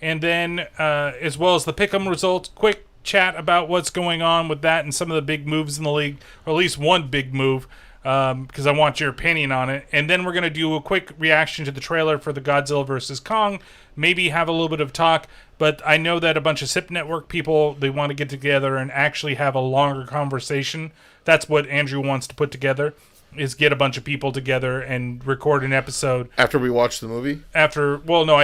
And then, as well as the pick'em results, quick chat about what's going on with that and some of the big moves in the league. Or at least one big move. Because I want your opinion on it. And then we're going to do a quick reaction to the trailer for the Godzilla vs. Kong. Maybe have a little bit of talk. But I know that a bunch of SIP Network people, they want to get together and actually have a longer conversation. That's what Andrew wants to put together, is get a bunch of people together and record an episode. After we watch the movie? I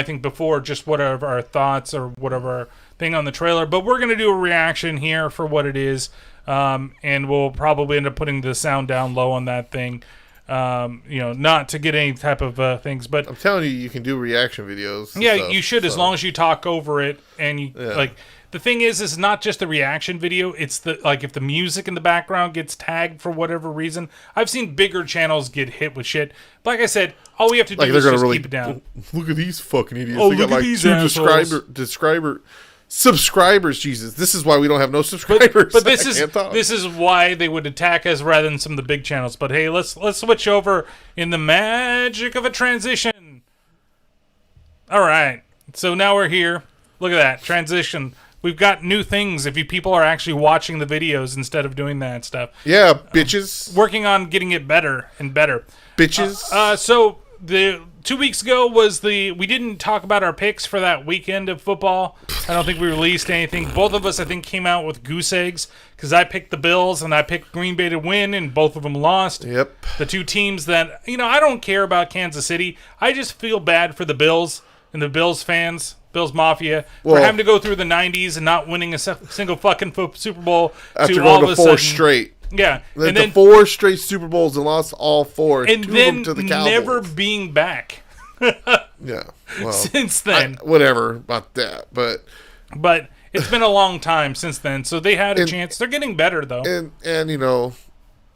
think before, just whatever our thoughts or whatever thing on the trailer. But we're going to do a reaction here for what it is. And we'll probably end up putting the sound down low on that thing, not to get any type of things. But I'm telling you, you can do reaction videos. Yeah, stuff, you should, as long as you talk over it. And you like, the thing is not just the reaction video. It's the if the music in the background gets tagged for whatever reason. I've seen bigger channels get hit with shit. But like I said, all we have to do is just keep it down. Look at these fucking idiots. Oh, they look got at these subscribers, Jesus. This is why we don't have no subscribers. But this is why they would attack us rather than some of the big channels. But hey, let's switch over in the magic of a transition. All right. So now we're here. Look at that transition. We've got new things if you people are actually watching the videos instead of doing that stuff. Yeah, bitches. Working on getting it better and better. Bitches. So the 2 weeks ago we didn't talk about our picks for that weekend of football. I don't think we released anything. Both of us, I think, came out with goose eggs because I picked the Bills and I picked Green Bay to win, and both of them lost. Yep. The two teams that, I don't care about Kansas City. I just feel bad for the Bills and the Bills fans, Bills Mafia, for having to go through the 90s and not winning a single fucking Super Bowl. After going to four straight. Yeah. And then 4 straight Super Bowls and lost all 4. And then to the Cowboys. Never being back. Yeah. Well, since then. Whatever about that. But it's been a long time since then. So they had a chance. They're getting better, though. And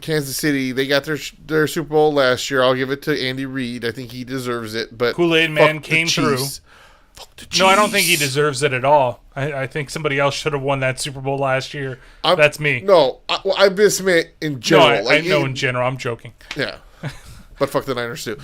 Kansas City, they got their Super Bowl last year. I'll give it to Andy Reid. I think he deserves it. But Kool-Aid Man came through. No, I don't think he deserves it at all. I think somebody else should have won that Super Bowl last year. That's me. No, I just meant in general. No, I know in general. I'm joking. Yeah. But fuck the Niners too.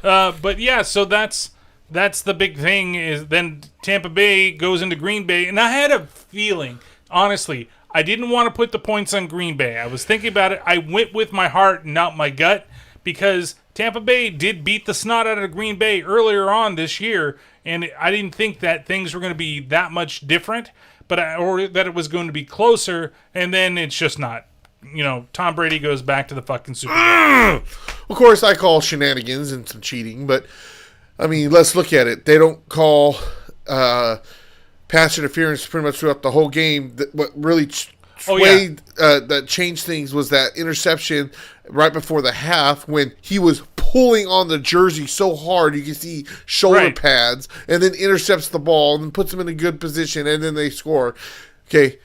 But yeah, so that's the big thing is then Tampa Bay goes into Green Bay. And I had a feeling, honestly, I didn't want to put the points on Green Bay. I was thinking about it. I went with my heart, not my gut, because Tampa Bay did beat the snot out of Green Bay earlier on this year, and I didn't think that things were going to be that much different, or that it was going to be closer, and then it's just not. Tom Brady goes back to the fucking Super Bowl. Of course, I call shenanigans and some cheating, but, I mean, let's look at it. They don't call pass interference pretty much throughout the whole game. What really that changed things was that interception right before the half when he was pulling on the jersey so hard you can see shoulder pads, and then intercepts the ball and puts him in a good position, and then they score. Okay,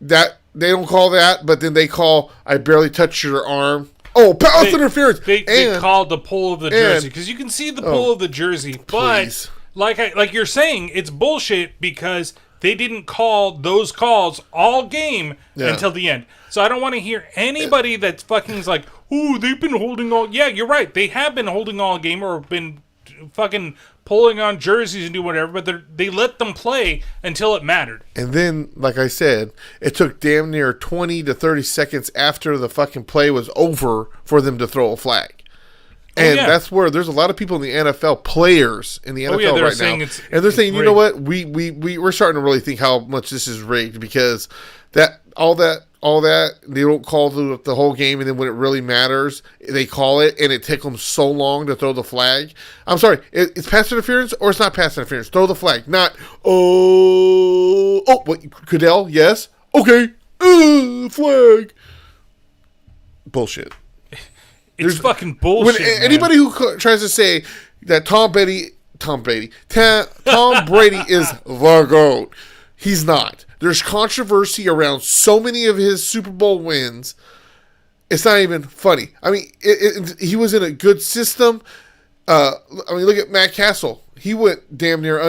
that they don't call that, but then they call I barely touched your arm. Oh, pass interference. They called the pull of the jersey because you can see the pull of the jersey, but like you're saying, it's bullshit because they didn't call those calls all game until the end. So I don't want to hear anybody that's fucking like, "Ooh, they've been holding all." Yeah, you're right. They have been holding all game or been fucking pulling on jerseys and do whatever, but they let them play until it mattered. And then, like I said, it took damn near 20 to 30 seconds after the fucking play was over for them to throw a flag. And that's where there's a lot of people in the NFL, players in the NFL right now, and they're saying, you know what, we're starting to really think how much this is rigged because all that they don't call the whole game, and then when it really matters, they call it, and it took them so long to throw the flag. I'm sorry, it's pass interference or it's not pass interference. Throw the flag, not what Goodell? Yes, okay, Flag. Bullshit. It's fucking bullshit. When anybody who tries to say that Tom Brady is the GOAT, he's not. There's controversy around so many of his Super Bowl wins. It's not even funny. I mean, he was in a good system. Look at Matt Castle. He went damn near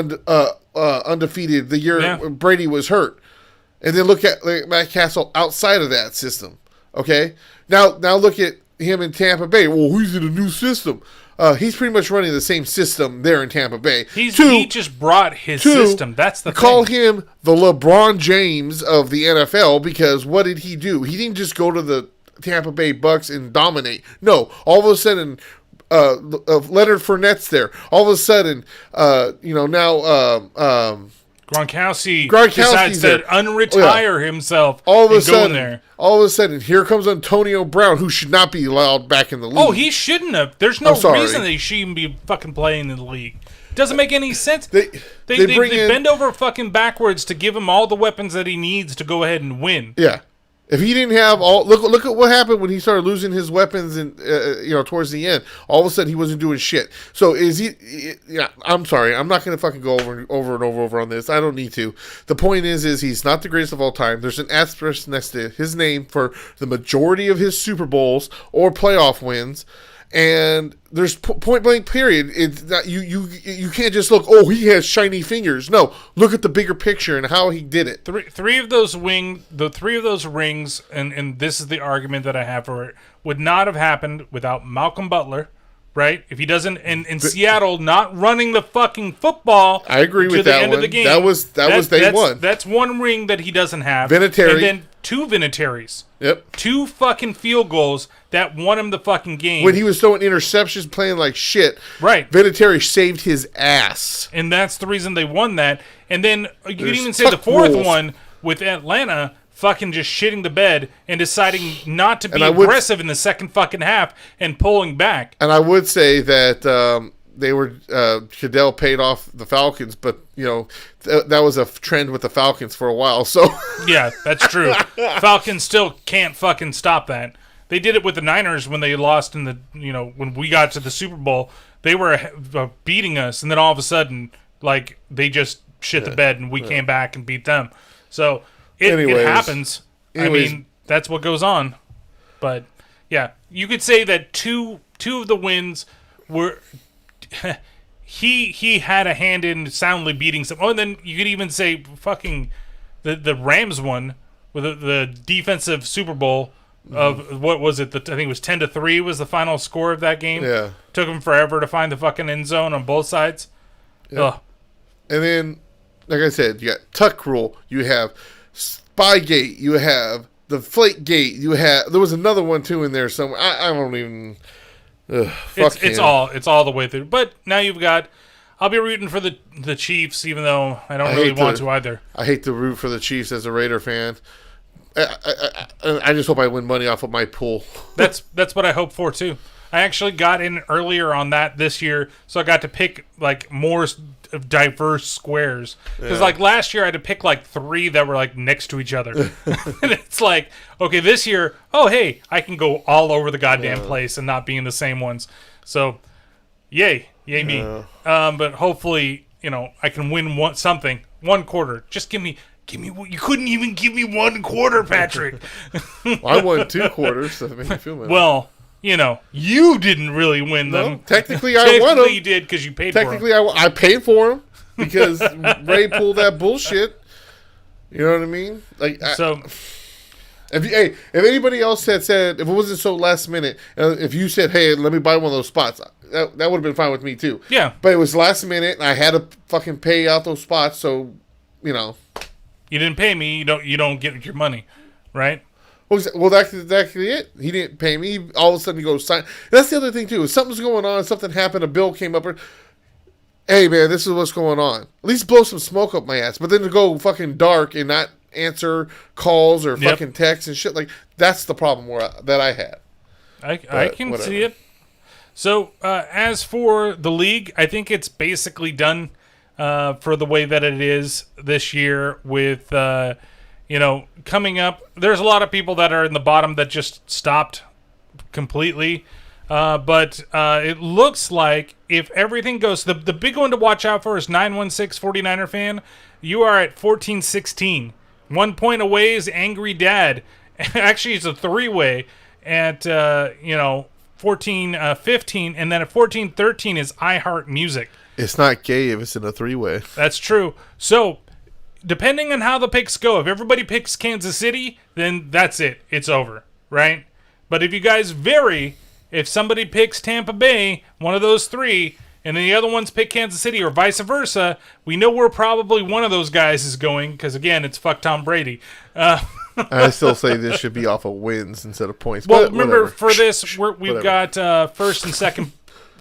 undefeated the year Brady was hurt. And then look at Matt Castle outside of that system. Okay? Now look at him in Tampa Bay. Well, he's in a new system. He's pretty much running the same system there in Tampa Bay. He just brought his system. That's the thing. Call him the LeBron James of the NFL, because what did he do? He didn't just go to the Tampa Bay Bucks and dominate. No, all of a sudden, Leonard Fournette's there. All of a sudden, Gronkowski decides to unretire himself. All of a sudden, here comes Antonio Brown, who should not be allowed back in the league. Oh, he shouldn't have. There's no reason that he shouldn't be fucking playing in the league. Doesn't make any sense. They bend over fucking backwards to give him all the weapons that he needs to go ahead and win. Yeah. If he didn't have look at what happened when he started losing his weapons and towards the end. All of a sudden he wasn't doing shit. So is he? Yeah, I'm sorry. I'm not going to fucking go over and over on this. I don't need to. The point is he's not the greatest of all time. There's an asterisk next to his name for the majority of his Super Bowls or playoff wins. And there's point blank period. It's not, you can't just look. Oh, he has shiny fingers. No, look at the bigger picture and how he did it. Three of those rings, and this is the argument that I have for it, would not have happened without Malcolm Butler, right? If he doesn't, in Seattle, not running the fucking football. I agree with that one. Of the game. That was day one. That's one ring that he doesn't have. Vinatieri. And then 2 Vinatieri's. Yep. 2 fucking field goals that won him the fucking game. When he was throwing interceptions, playing like shit. Right. Vinatieri saved his ass. And that's the reason they won that. And then you could even say the fourth one with Atlanta fucking just shitting the bed and deciding not to be aggressive in the second fucking half and pulling back. And I would say that Goodell paid off the Falcons, but that was a trend with the Falcons for a while. So yeah, that's true. Falcons still can't fucking stop that. They did it with the Niners when they lost in the when we got to the Super Bowl. They were beating us, and then all of a sudden, like, they just shit the bed, and we came back and beat them. So it happens. I mean, that's what goes on. But yeah, you could say that two of the wins were. He had a hand in soundly beating some. Oh, and then you could even say fucking the Rams won with the defensive Super Bowl of what was it? I think it was 10-3 was the final score of that game. Yeah, took them forever to find the fucking end zone on both sides. Yeah. And then, like I said, you got Tuck Rule, you have Spygate, you have the Flakegate, there was another one too in there somewhere. I don't even. It's all the way through. But now you've got. I'll be rooting for the Chiefs, even though I don't really want to either. I hate to root for the Chiefs as a Raider fan. I just hope I win money off of my pool. That's what I hope for too. I actually got in earlier on that this year, so I got to pick like more diverse squares. Because like last year I had to pick like 3 that were like next to each other. And it's like, okay, this year, oh hey, I can go all over the goddamn place and not be in the same ones. So, yay me. But hopefully, I can win one quarter. Just give me. You couldn't even give me 1 quarter, Patrick. I won 2 quarters. So that made me feel better. Well. You didn't really win them. Technically, I won them. Technically, you did because you paid for them. Technically, I paid for them because Ray pulled that bullshit. You know what I mean? If anybody else had said, if it wasn't so last minute, if you said, hey, let me buy one of those spots, that would have been fine with me too. Yeah. But it was last minute, and I had to fucking pay out those spots, so, You didn't pay me, you don't get your money, right? Well, that's exactly it. He didn't pay me. All of a sudden, he goes sign. That's the other thing too. If something's going on, something happened, a bill came up. Hey man, this is what's going on. At least blow some smoke up my ass. But then to go fucking dark and not answer calls or fucking texts and shit, like that's the problem that I had. I can see it. So as for the league, I think it's basically done for the way that it is this year with. coming up, there's a lot of people that are in the bottom that just stopped completely. But it looks like if everything goes, the big one to watch out for is 916 49er fan. You are at 14-16. 1 point away is Angry Dad. Actually, it's a three-way at 14-15, and then at 14-13 is iHeart Music. It's not gay if it's in a three-way. That's true. So, depending on how the picks go, if everybody picks Kansas City, then that's it. It's over, right? But if you guys vary, if somebody picks Tampa Bay, one of those three, and then the other ones pick Kansas City or vice versa, we know where probably one of those guys is going because, again, it's fuck Tom Brady. I still say this should be off of wins instead of points. Well, but remember, whatever. for this, we've got first and second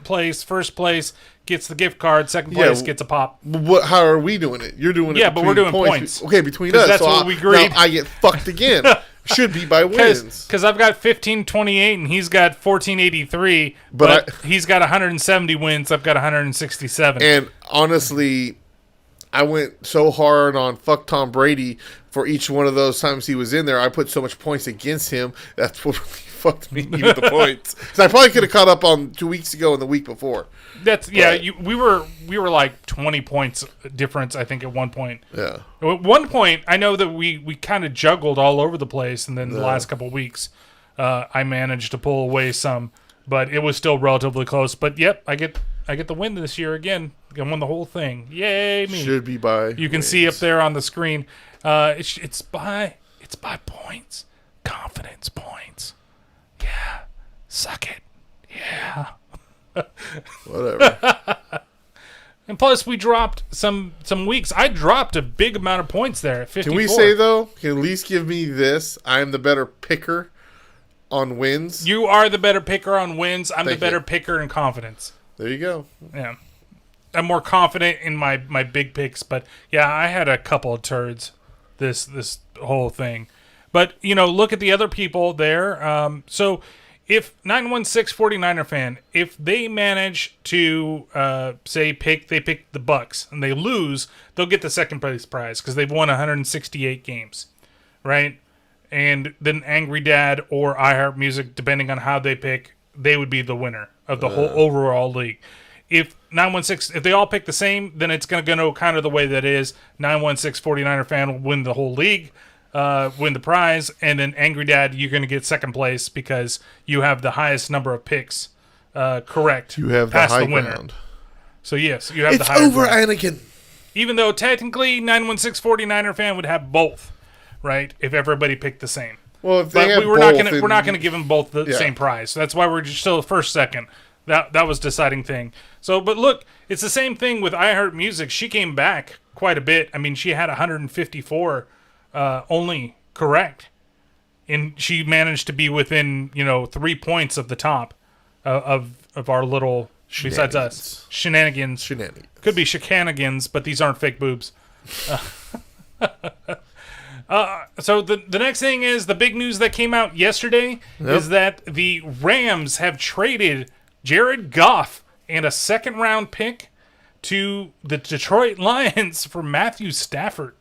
place. First place gets the gift card. Second place gets a pop. How are we doing it? You're doing it. Yeah, but we're doing points. Okay, between us. That's so what we agreed. Now I get fucked again. Should be by wins. Because I've got 1528 and he's got 1483, but he's got 170 wins. I've got 167. And honestly, I went so hard on fuck Tom Brady for each one of those times he was in there. I put so much points against him. That's what really fucked me with the points. Because I probably could have caught up on 2 weeks ago and the week before. We were like 20 points difference, I think, at one point. Yeah. At one point, I know that we kind of juggled all over the place, and then the last couple of weeks, I managed to pull away some, but it was still relatively close. But yep, I get the win this year again. I won the whole thing. Yay me! Should be by. You can see up there on the screen. It's by points, confidence points. Yeah, suck it. Yeah. Whatever. And plus, we dropped some weeks. I dropped a big amount of points there at 54. Can we say, though, can at least give me this? I am the better picker on wins. You are the better picker on wins. I'm the better picker in confidence. There you go. Yeah. I'm more confident in my big picks. But, yeah, I had a couple of turds this whole thing. But, look at the other people there. So, if 916 49er fan, if they manage to they pick the Bucks and they lose, they'll get the second place prize because they've won 168 games, right? And then Angry Dad or iHeart Music, depending on how they pick, they would be the winner of the whole overall league. If 916, if they all pick the same, then it's going to go kind of the way that is. 916 49er fan will win the whole league. Win the prize, and then Angry Dad, you're going to get second place because you have the highest number of picks correct. You have the high ground. So yes, you have the high ground. It's over, Anakin. Even though technically 916 49er fan would have both, right? If everybody picked the same. Well, if they we're not going to give them both the same prize. So that's why we're just still first, second. That was deciding thing. So, but look, it's the same thing with iHeart Music. She came back quite a bit. I mean, she had 154. Only correct, and she managed to be within 3 points of the top of our little besides us shenanigans. Could be shenanigans, but these aren't fake boobs. So the next thing is the big news that came out yesterday is that the Rams have traded Jared Goff and a second round pick to the Detroit Lions for Matthew Stafford.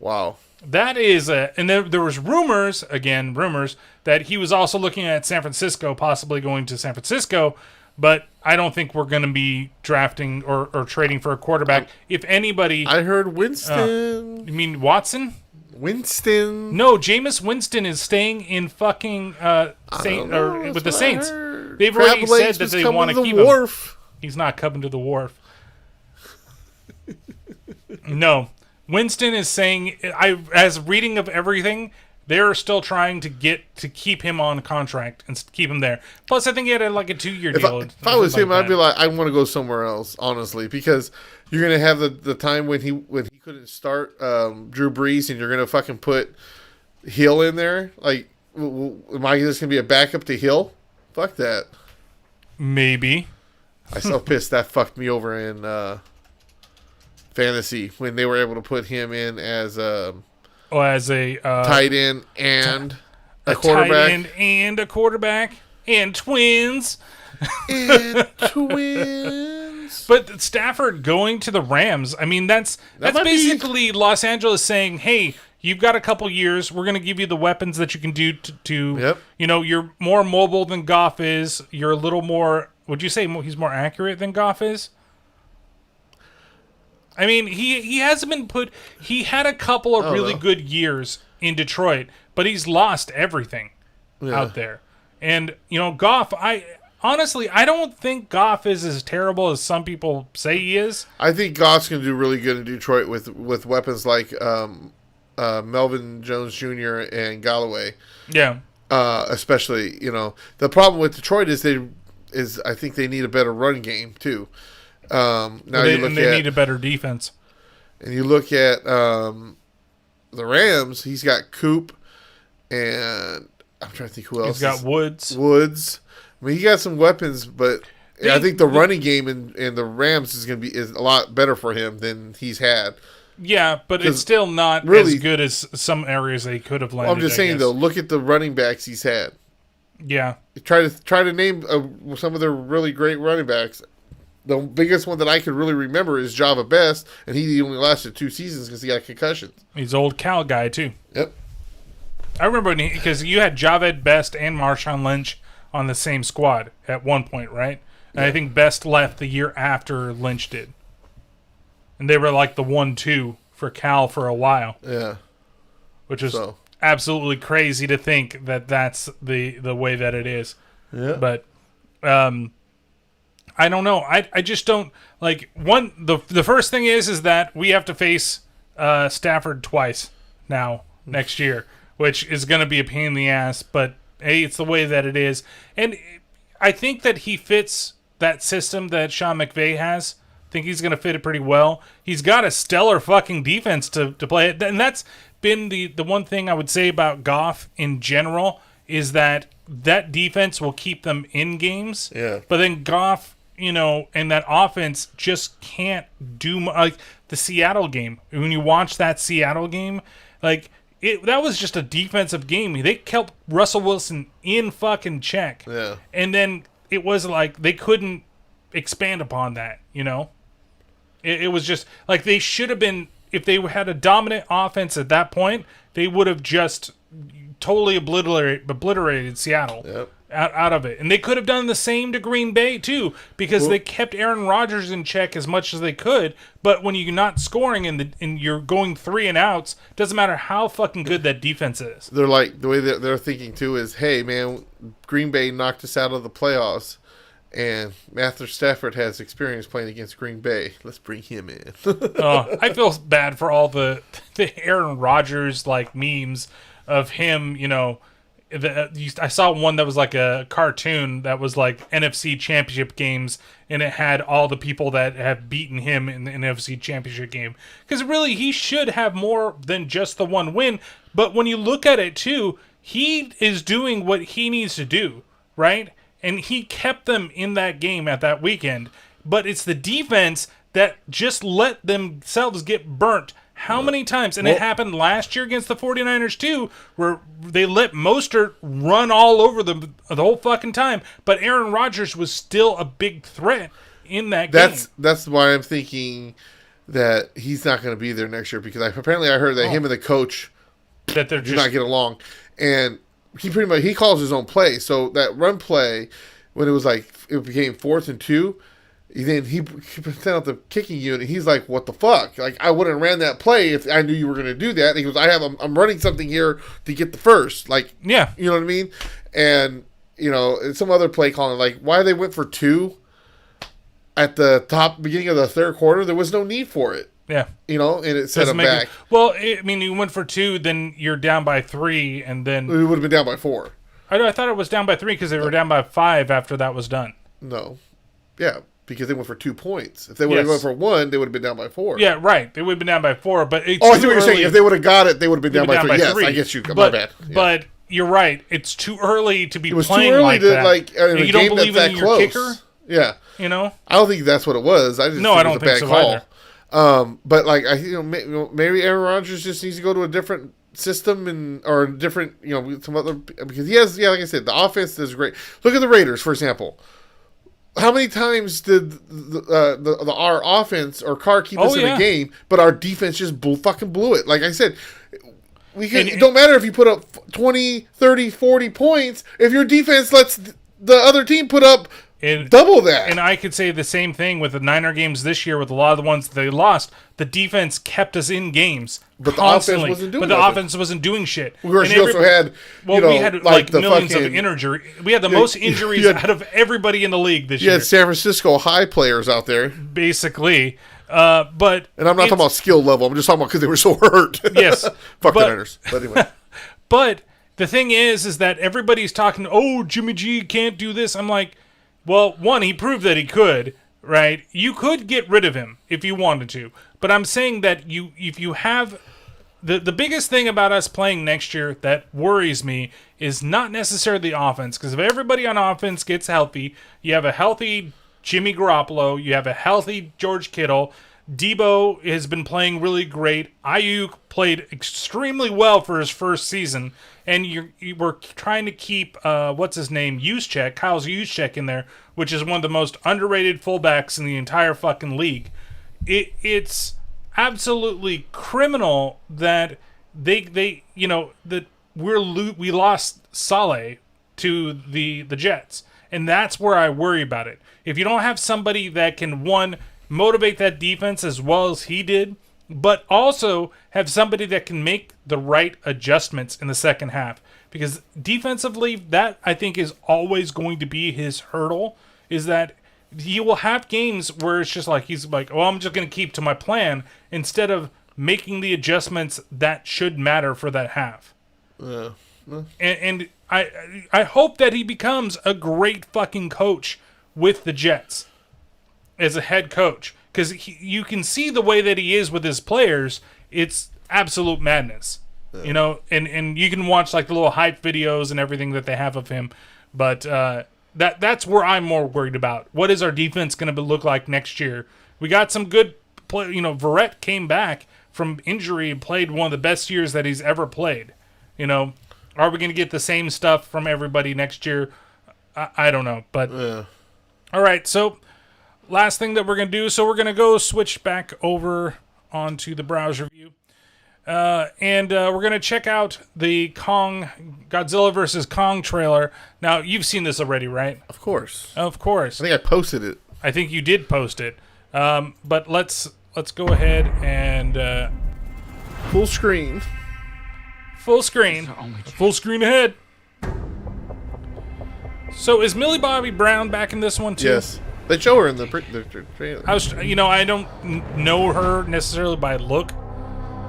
Wow. That is and there was rumors that he was also looking at San Francisco, possibly going to San Francisco, but I don't think we're going to be drafting or trading for a quarterback. If anybody, I heard Winston. You mean Watson? Winston. No, Jameis Winston is staying in fucking with the Saints. They've already said that they want to keep him. He's not coming to the wharf. No. Winston is saying, as reading of everything, they're still trying to keep him on contract and keep him there. Plus, I think he had like a 2-year deal. If I was him, I'd be like, I want to go somewhere else, honestly, because you're gonna have the time when he couldn't start Drew Brees, and you're gonna fucking put Hill in there. Like, am I just gonna be a backup to Hill? Fuck that. Maybe. I so pissed that fucked me over in fantasy when they were able to put him in as a tight end and a quarterback. Tight end and a quarterback and twins. But Stafford going to the Rams, I mean that's basically Los Angeles saying, hey, you've got a couple years. We're going to give you the weapons that you can do to Yep. you're more mobile than Goff is. You're a little more, would you say he's more accurate than Goff is? I mean, he hasn't been he had a couple of really good years in Detroit, but he's lost everything out there. And, Goff, honestly, I don't think Goff is as terrible as some people say he is. I think Goff's going to do really good in Detroit with weapons like Melvin Jones Jr. and Galloway. Yeah. Especially, the problem with Detroit is I think they need a better run game too. They need a better defense. And you look at the Rams. He's got Coop, and I'm trying to think who else. He's got Woods. I mean, he got some weapons, but I think the running game in the Rams is a lot better for him than he's had. Yeah, but it's still not as good as some areas they could have landed. I'm just saying though. Look at the running backs he's had. Yeah. Try to name some of the really great running backs. The biggest one that I could really remember is Java Best, and he only lasted 2 seasons because he got concussions. He's an old Cal guy, too. Yep. I remember because you had Javed Best and Marshawn Lynch on the same squad at one point, right? And I think Best left the year after Lynch did. And they were like the 1-2 for Cal for a while. Yeah. Which is absolutely crazy to think that that's the way that it is. Yeah. But I don't know. I just don't like the first thing is that we have to face Stafford twice next year, which is going to be a pain in the ass, but hey, it's the way that it is. And I think that he fits that system that Sean McVay has. I think he's going to fit it pretty well. He's got a stellar fucking defense to play it. And that's been the one thing I would say about Goff in general is that defense will keep them in games. Yeah. But then Goff, and that offense just can't do like the Seattle game. When you watch that Seattle game, like that was just a defensive game. They kept Russell Wilson in fucking check. Yeah. And then it was like they couldn't expand upon that, It was just like they should have been, if they had a dominant offense at that point, they would have just totally obliterated Seattle. Yep. Out of it. And they could have done the same to Green Bay, too, because they kept Aaron Rodgers in check as much as they could. But when you're not scoring and you're going 3 and outs, doesn't matter how fucking good that defense is. They're like, the way that they're thinking, too, is, hey, man, Green Bay knocked us out of the playoffs, and Matthew Stafford has experience playing against Green Bay. Let's bring him in. I feel bad for all the Aaron Rodgers, memes of him, I saw one that was like a cartoon that was like NFC Championship games, and it had all the people that have beaten him in the NFC Championship game. Because really, he should have more than just the one win. But when you look at it too, he is doing what he needs to do, right? And he kept them in that game at that weekend. But it's the defense that just let themselves get burnt. How many times? And it happened last year against the 49ers too, where they let Mostert run all over them the whole fucking time. But Aaron Rodgers was still a big threat in that game. That's why I'm thinking that he's not going to be there next year, because apparently I heard that him and the coach that they're do not get along. And he calls his own play. So that run play, when it became 4th and 2, then he sent out the kicking unit. He's like, "What the fuck? Like, I wouldn't have ran that play if I knew you were going to do that." And he goes, "I'm running something here to get the first." Like, yeah, you know what I mean? And some other play calling, like why they went for 2 at the beginning of the third quarter. There was no need for it. Yeah, and it set them back. You went for 2, then you're down by 3, and then we would have been down by 4. I thought it was down by 3 because they were down by 5 after that was done. No, yeah. Because they went for 2 points. If they would have gone for 1, they would have been down by 4. Yeah, right. They would have been down by 4. But it's I see what you're saying. If they would have got it, they would have been down by 3. Yes, 3. I get you. My bad. Yeah. But you're right. It's too early to be playing too early like to, that. You don't believe in your close. kicker? Yeah. I don't think that's what it was. I just think it was a bad call. But maybe Aaron Rodgers just needs to go to a different system or a different, some other, because he has, like I said, the offense is great. Look at the Raiders, for example. How many times did our offense or Carr keep us in a game, but our defense just fucking blew it? Like I said, it don't matter if you put up 20, 30, 40 points. If your defense lets the other team put up double that. And I could say the same thing with the Niner games this year with a lot of the ones they lost. The defense kept us in games constantly. The offense wasn't doing shit. Of course, you also had, we had like millions of injuries. We had the most injuries out of everybody in the league this year. You had San Francisco high players out there. Basically. And I'm not talking about skill level. I'm just talking about because they were so hurt. Yes. Fuck the Niners. But anyway. But the thing is that everybody's talking, oh, Jimmy G can't do this. I'm like, well, one, he proved that he could, right? You could get rid of him if you wanted to. But I'm saying that if you have... The biggest thing about us playing next year that worries me is not necessarily the offense. Because if everybody on offense gets healthy, you have a healthy Jimmy Garoppolo, you have a healthy George Kittle, Debo has been playing really great, Ayuk played extremely well for his first season, and you were trying to keep, what's his name, Kyle Juszczyk in there, which is one of the most underrated fullbacks in the entire fucking league. It's absolutely criminal that we lost Saleh to the Jets, and that's where I worry about it. If you don't have somebody that can, one, motivate that defense as well as he did, but also have somebody that can make the right adjustments in the second half. Because defensively, that I think is always going to be his hurdle, is that he will have games where it's just like, he's like, oh, I'm just going to keep to my plan, instead of making the adjustments that should matter for that half. Yeah. And I hope that he becomes a great fucking coach with the Jets as a head coach, because you can see the way that he is with his players. It's absolute madness, and you can watch like the little hype videos and everything that they have of him, but that's where I'm more worried about. What is our defense going to look like next year? We got some good play. Verrett came back from injury and played one of the best years that he's ever played. Are we going to get the same stuff from everybody next year? I don't know, but all right. So last thing that we're going to do, so we're going to go switch back over onto the browser view. And we're going to check out the Godzilla vs. Kong trailer. Now, you've seen this already, right? Of course. Of course. I think I posted it. I think you did post it. But let's go ahead and... full screen. Full screen. Full screen ahead. So, is Millie Bobby Brown back in this one, too? Yes. They show her in the trailer. I don't know her necessarily by look.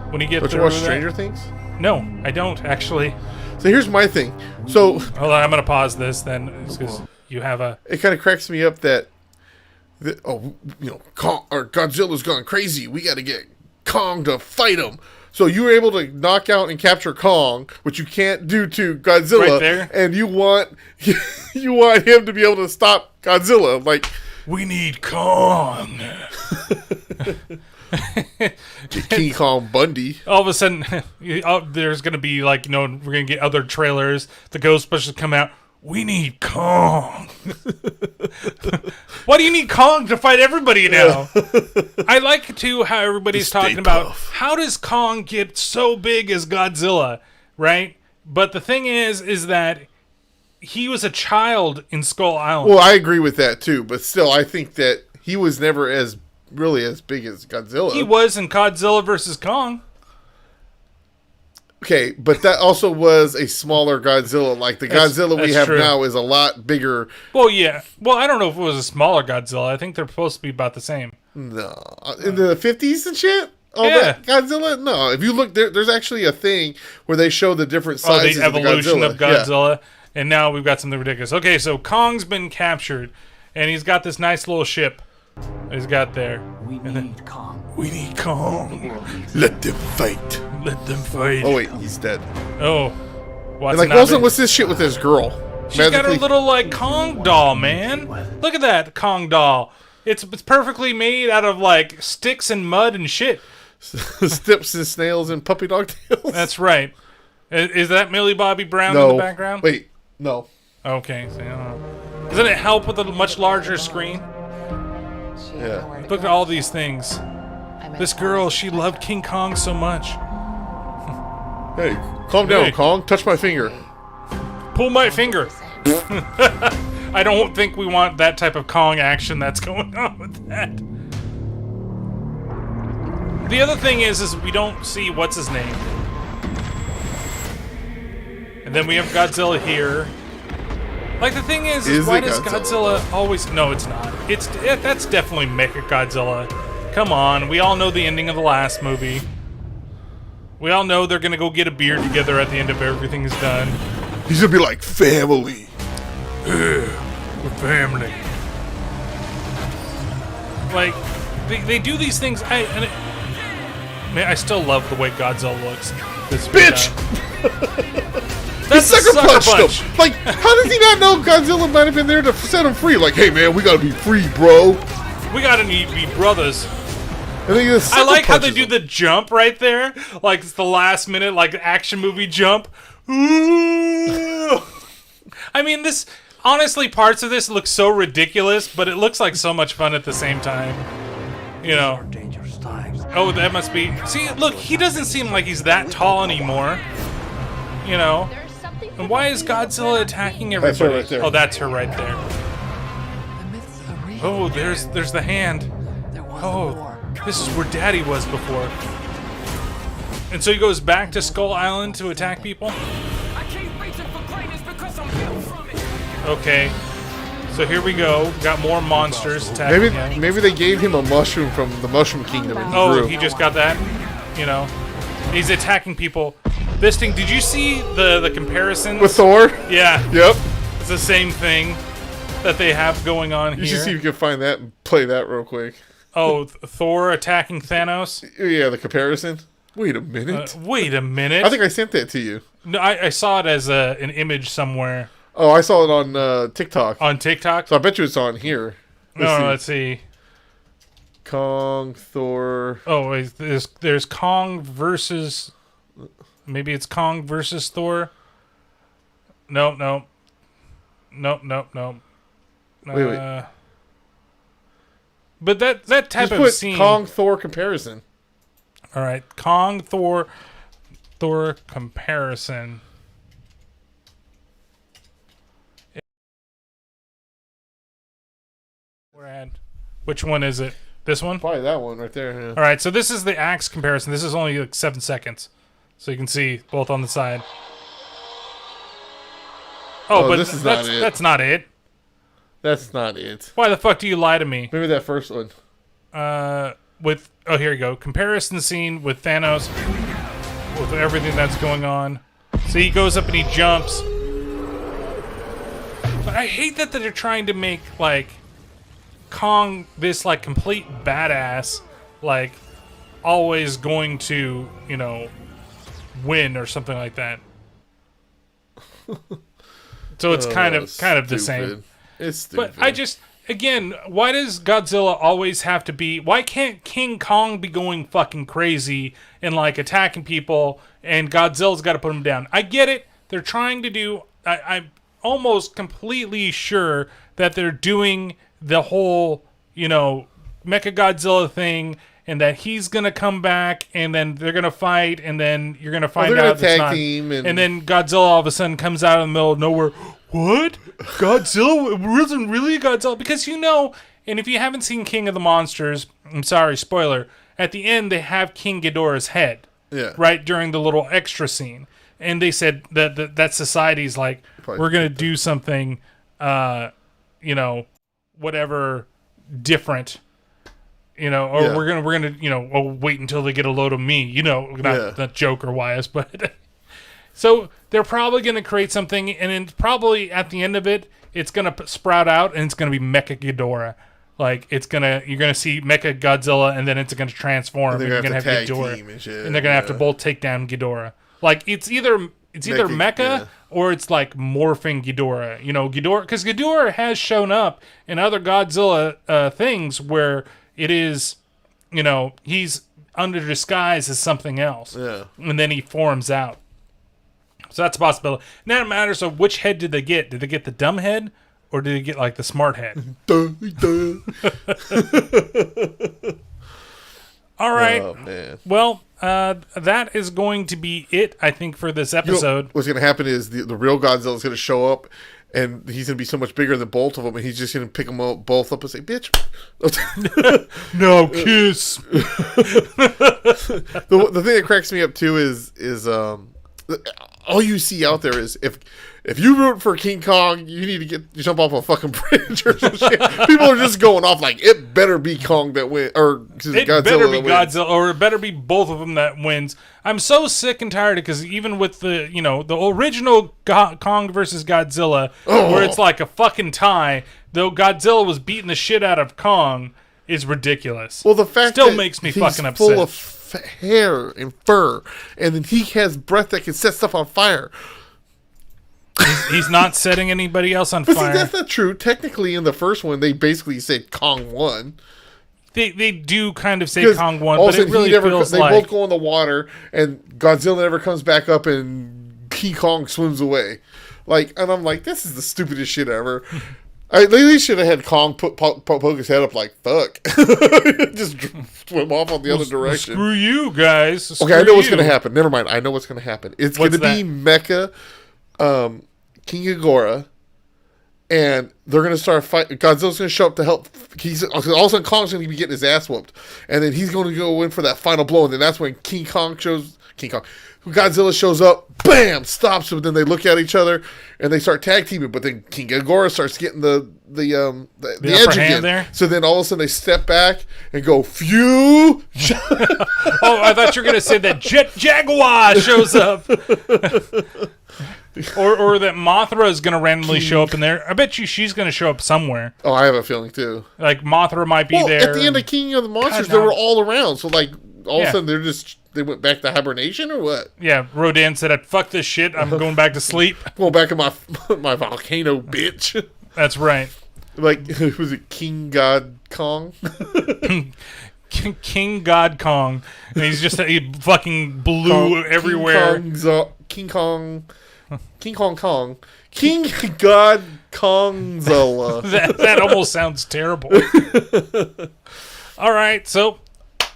When you get Don't you watch Stranger Things? No, I don't, actually. So here's my thing. So hold on, I'm going to pause this then, because you have a... It kind of cracks me up that Godzilla's gone crazy. We got to get Kong to fight him. So you were able to knock out and capture Kong, which you can't do to Godzilla. Right there. And you want him to be able to stop Godzilla. Like, we need Kong. King Kong Bundy. All of a sudden, there's going to be like, we're going to get other trailers. The Ghostbusters come out. We need Kong. Why do you need Kong to fight everybody now? I like, too, how everybody's talking about how does Kong get so big as Godzilla, right? But the thing is that he was a child in Skull Island. Well, I agree with that, too. But still, I think that he was never really as big as Godzilla. He was in Godzilla vs. Kong. Okay, but that also was a smaller Godzilla. Like, the Godzilla we have now is a lot bigger. Well, yeah. Well, I don't know if it was a smaller Godzilla. I think they're supposed to be about the same. No. In the 50s and shit? That Godzilla? No. If you look, there's actually a thing where they show the different sizes the evolution of Godzilla. Yeah. And now we've got something ridiculous. Okay, so Kong's been captured, and he's got this nice little ship he's got there. We need Kong. We need Kong. Let them fight. Let them fight. Oh, wait, he's dead. Oh. What's this shit with this girl? She's got a little, Kong doll, man. Look at that Kong doll. It's perfectly made out of, sticks and mud and shit. Sticks and snails and puppy dog tails. That's right. Is that Millie Bobby Brown in the background? Wait, no. Okay. So, doesn't it help with a much larger screen? Yeah. Look at all these things. This girl, she loved King Kong so much. Hey, calm down, Hey. Kong. Touch my finger. Pull my finger. I don't think we want that type of Kong action that's going on with that. The other thing is we don't see what's his name. And then we have Godzilla here. Like, the thing is why does Godzilla always... No, it's not. That's definitely Mechagodzilla. Come on, we all know the ending of the last movie. We all know they're gonna go get a beer together at the end of everything is done. He's gonna be like, family. We're family. Like, they do these things. I still love the way Godzilla looks. This Bitch! That's He a sucker punched punch. him. Like, how does he not know Godzilla might have been there to set him free? Like, hey man, we gotta be free, bro. We gotta be brothers. And then he just I like how they sucker do the jump right there. Like, it's the last minute, like, action movie jump. Ooh. I mean, this... Honestly, parts of this look so ridiculous, but it looks like so much fun at the same time. You know. Oh, that must be... See, look, he doesn't seem like he's that tall anymore. You know. And why is Godzilla attacking everybody? That's her right there. Oh, that's her right there. Oh, there's the hand. Oh, this is where Daddy was before. And so he goes back to Skull Island to attack people? Okay. So here we go. Got more monsters attacking him. Maybe they gave him a mushroom from the Mushroom Kingdom and Oh, grew. he just got that? You know. He's attacking people. This thing, did you see the comparisons? With Thor? Yeah. Yep. It's the same thing that they have going on here. You should see if you can find that and play that real quick. Oh, Thor attacking Thanos? Yeah, the comparison. Wait a minute. Wait a minute. I think I sent that to you. No, I saw it as an image somewhere. Oh, I saw it on TikTok. On TikTok? So I bet you it's on here. Let's see. Kong, Thor. Oh, wait, there's Kong versus... Maybe it's Kong versus Thor? Nope. Wait. But that type Just of put scene... Kong, Thor comparison. All right, Kong, Thor comparison. Which one is it? This one? Probably that one right there. Yeah. All right, so this is the axe comparison. This is only like 7 seconds, so you can see both on the side. Oh, but this is not it. That's not it. That's not it. Why the fuck do you lie to me? Maybe that first one. Here you go. Comparison scene with Thanos, with everything that's going on. So he goes up and he jumps. But I hate that they're trying to make like Kong this like complete badass, like always going to, you know, win or something like that. So it's kind of the same. It's stupid. But I just, again, why does Godzilla always have to be... Why can't King Kong be going fucking crazy and, like, attacking people, and Godzilla's got to put him down? I get it. They're trying to do... I'm almost completely sure that they're doing the whole, you know, Mechagodzilla thing, and that he's going to come back, and then they're going to fight, and then you're going to find out it's not... And then Godzilla all of a sudden comes out in the middle of nowhere... What? Godzilla? It wasn't really Godzilla? Because you know, and if you haven't seen King of the Monsters, I'm sorry, spoiler, at the end they have King Ghidorah's head. Yeah. Right? During the little extra scene. And they said that society's like, we're going to do something, you know, whatever, different. You know, or we're gonna, you know, wait until they get a load of me. You know, not Joker-wise, but... So they're probably going to create something, and then probably at the end of it, it's going to sprout out, and it's going to be Mecha Ghidorah. Like you're going to see Mecha Godzilla, and then it's going to transform, and you're going to have Ghidorah, and they're going to have to both take down Ghidorah. Like it's either Mecha or it's like morphing Ghidorah. You know, Ghidorah, because Ghidorah has shown up in other Godzilla things where it is, you know, he's under disguise as something else, and then he forms out. So that's a possibility. Now it matters of which head did they get. Did they get the dumb head, or did they get like the smart head? All right. Oh, man. Well, that is going to be it, I think, for this episode. What's going to happen is the real Godzilla is going to show up, and he's going to be so much bigger than both of them, and he's just going to pick them both up and say, "Bitch, no kiss." The thing that cracks me up too is all you see out there is if you root for King Kong, you need to jump off a fucking bridge or some shit. People are just going off like it better be Kong that wins, or it Godzilla better be that wins. Godzilla, or it better be both of them that wins. I'm so sick and tired because even with the the original Kong versus Godzilla, where it's like a fucking tie, though Godzilla was beating the shit out of Kong, is ridiculous. Well, the fact still that makes me he's fucking upset. full of hair and fur, and then he has breath that can set stuff on fire. He's not setting anybody else on But fire. see, that's not true. Technically, in the first one, they basically said Kong won. They do kind of say Kong won, all of but a it sudden really feels they like both go in the water, and Godzilla never comes back up, and King Kong swims away. And I'm like, this is the stupidest shit ever. They at least should have had Kong poke his head up like, fuck. Just swim off on the other direction. Screw you, guys. Okay, I know what's going to happen. Never mind. I know what's going to happen. It's going to be Mecha, King Ghidorah, and they're going to start fighting. Godzilla's going to show up to help. All of a sudden, Kong's going to be getting his ass whooped. And then he's going to go in for that final blow. And then that's when Godzilla shows up, bam, stops him. Then they look at each other and they start tag teaming. But then King Ghidorah starts getting the edge again. There. So then all of a sudden they step back and go, phew. Oh, I thought you were going to say that Jet Jaguar shows up. Or that Mothra is going to randomly show up in there. I bet you she's going to show up somewhere. Oh, I have a feeling too. Like Mothra might be there. At the end of King of the Monsters, they were all around. So all of a sudden they went back to hibernation or what? Yeah, Rodan said, "Fuck this shit. I'm going back to sleep. Going back in my volcano, bitch." That's right. Was it King God Kong? King God Kong, and he's just he fucking blue everywhere. King God Kongzilla. that almost sounds terrible. All right, so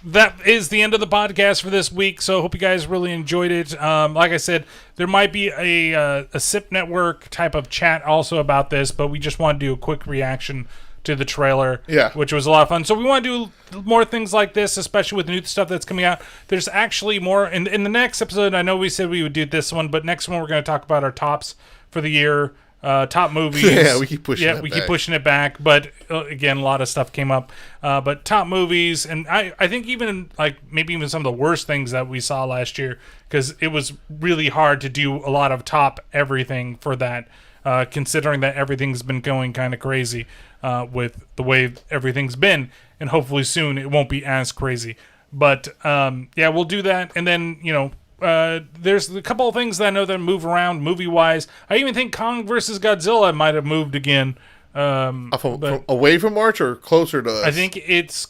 that is the end of the podcast for this week. So I hope you guys really enjoyed it. Like I said, there might be a SIP network type of chat also about this, but we just want to do a quick reaction to the trailer, which was a lot of fun. So we want to do more things like this, especially with new stuff that's coming out. There's actually more in the next episode. I know we said we would do this one, but next one we're going to talk about our tops for the year, top movies. Yeah, we keep pushing. Keep pushing it back. But again, a lot of stuff came up. But top movies, and I think even maybe even some of the worst things that we saw last year, because it was really hard to do a lot of top everything for that. Considering that everything's been going kind of crazy with the way everything's been, and hopefully soon it won't be as crazy. But we'll do that, and then there's a couple of things that I know that move around movie-wise. I even think Kong versus Godzilla might have moved again. Away from March or closer to us? I think it's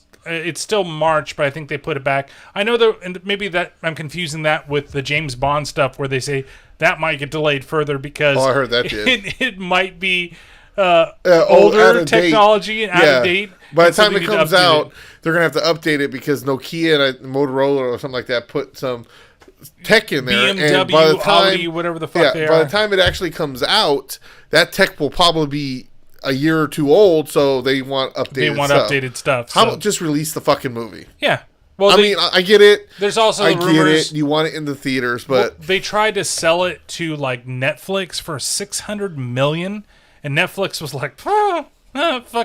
still March, but I think they put it back. I know that, and maybe that I'm confusing that with the James Bond stuff where they say that might get delayed further because I heard that it might be older technology and out of date. By the time it comes out, they're going to have to update it because Nokia and Motorola or something like that put some tech in there. BMW, and by the time, Audi, whatever the fuck they are. By the time it actually comes out, that tech will probably be a year or two old, so they want updated stuff. How about just release the fucking movie? Yeah. Well, I get it. There's also I rumors. Get it. You want it in the theaters, but they tried to sell it to Netflix for $600 million, and Netflix was like, fuck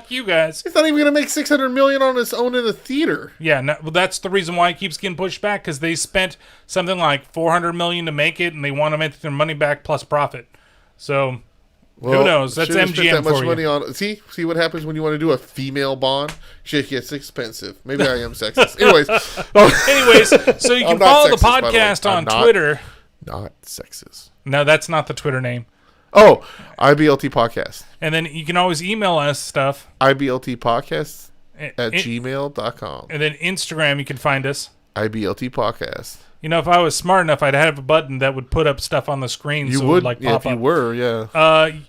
you guys. It's not even going to make $600 million on its own in a theater. Yeah, that's the reason why it keeps getting pushed back, because they spent something like $400 million to make it, and they want to make their money back plus profit. So. Who knows? That's MGM that much for money you. On see what happens when you want to do a female Bond. Shit gets expensive. Maybe I am sexist. Anyways, so you can follow the podcast on Twitter. Not sexist. No, that's not the Twitter name. Oh, IBLT podcast. And then you can always email us stuff. IBLT podcast at gmail.com. And then Instagram, you can find us. IBLT podcast. If I was smart enough, I'd have a button that would put up stuff on the screen. You would, pop up. If you were, yeah.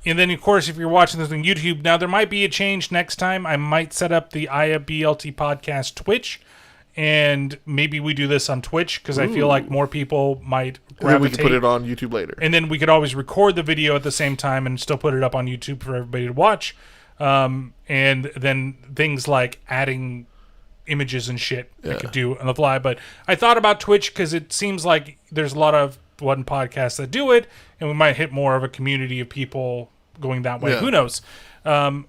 And then, of course, if you're watching this on YouTube, now there might be a change next time. I might set up the IBLT podcast Twitch, and maybe we do this on Twitch because I feel like more people might gravitate. And then we can put it on YouTube later. And then we could always record the video at the same time and still put it up on YouTube for everybody to watch. And then things like adding images and shit I could do on the fly. But I thought about Twitch because it seems like there's a lot of one podcasts that do it, and we might hit more of a community of people going that way. Who knows? So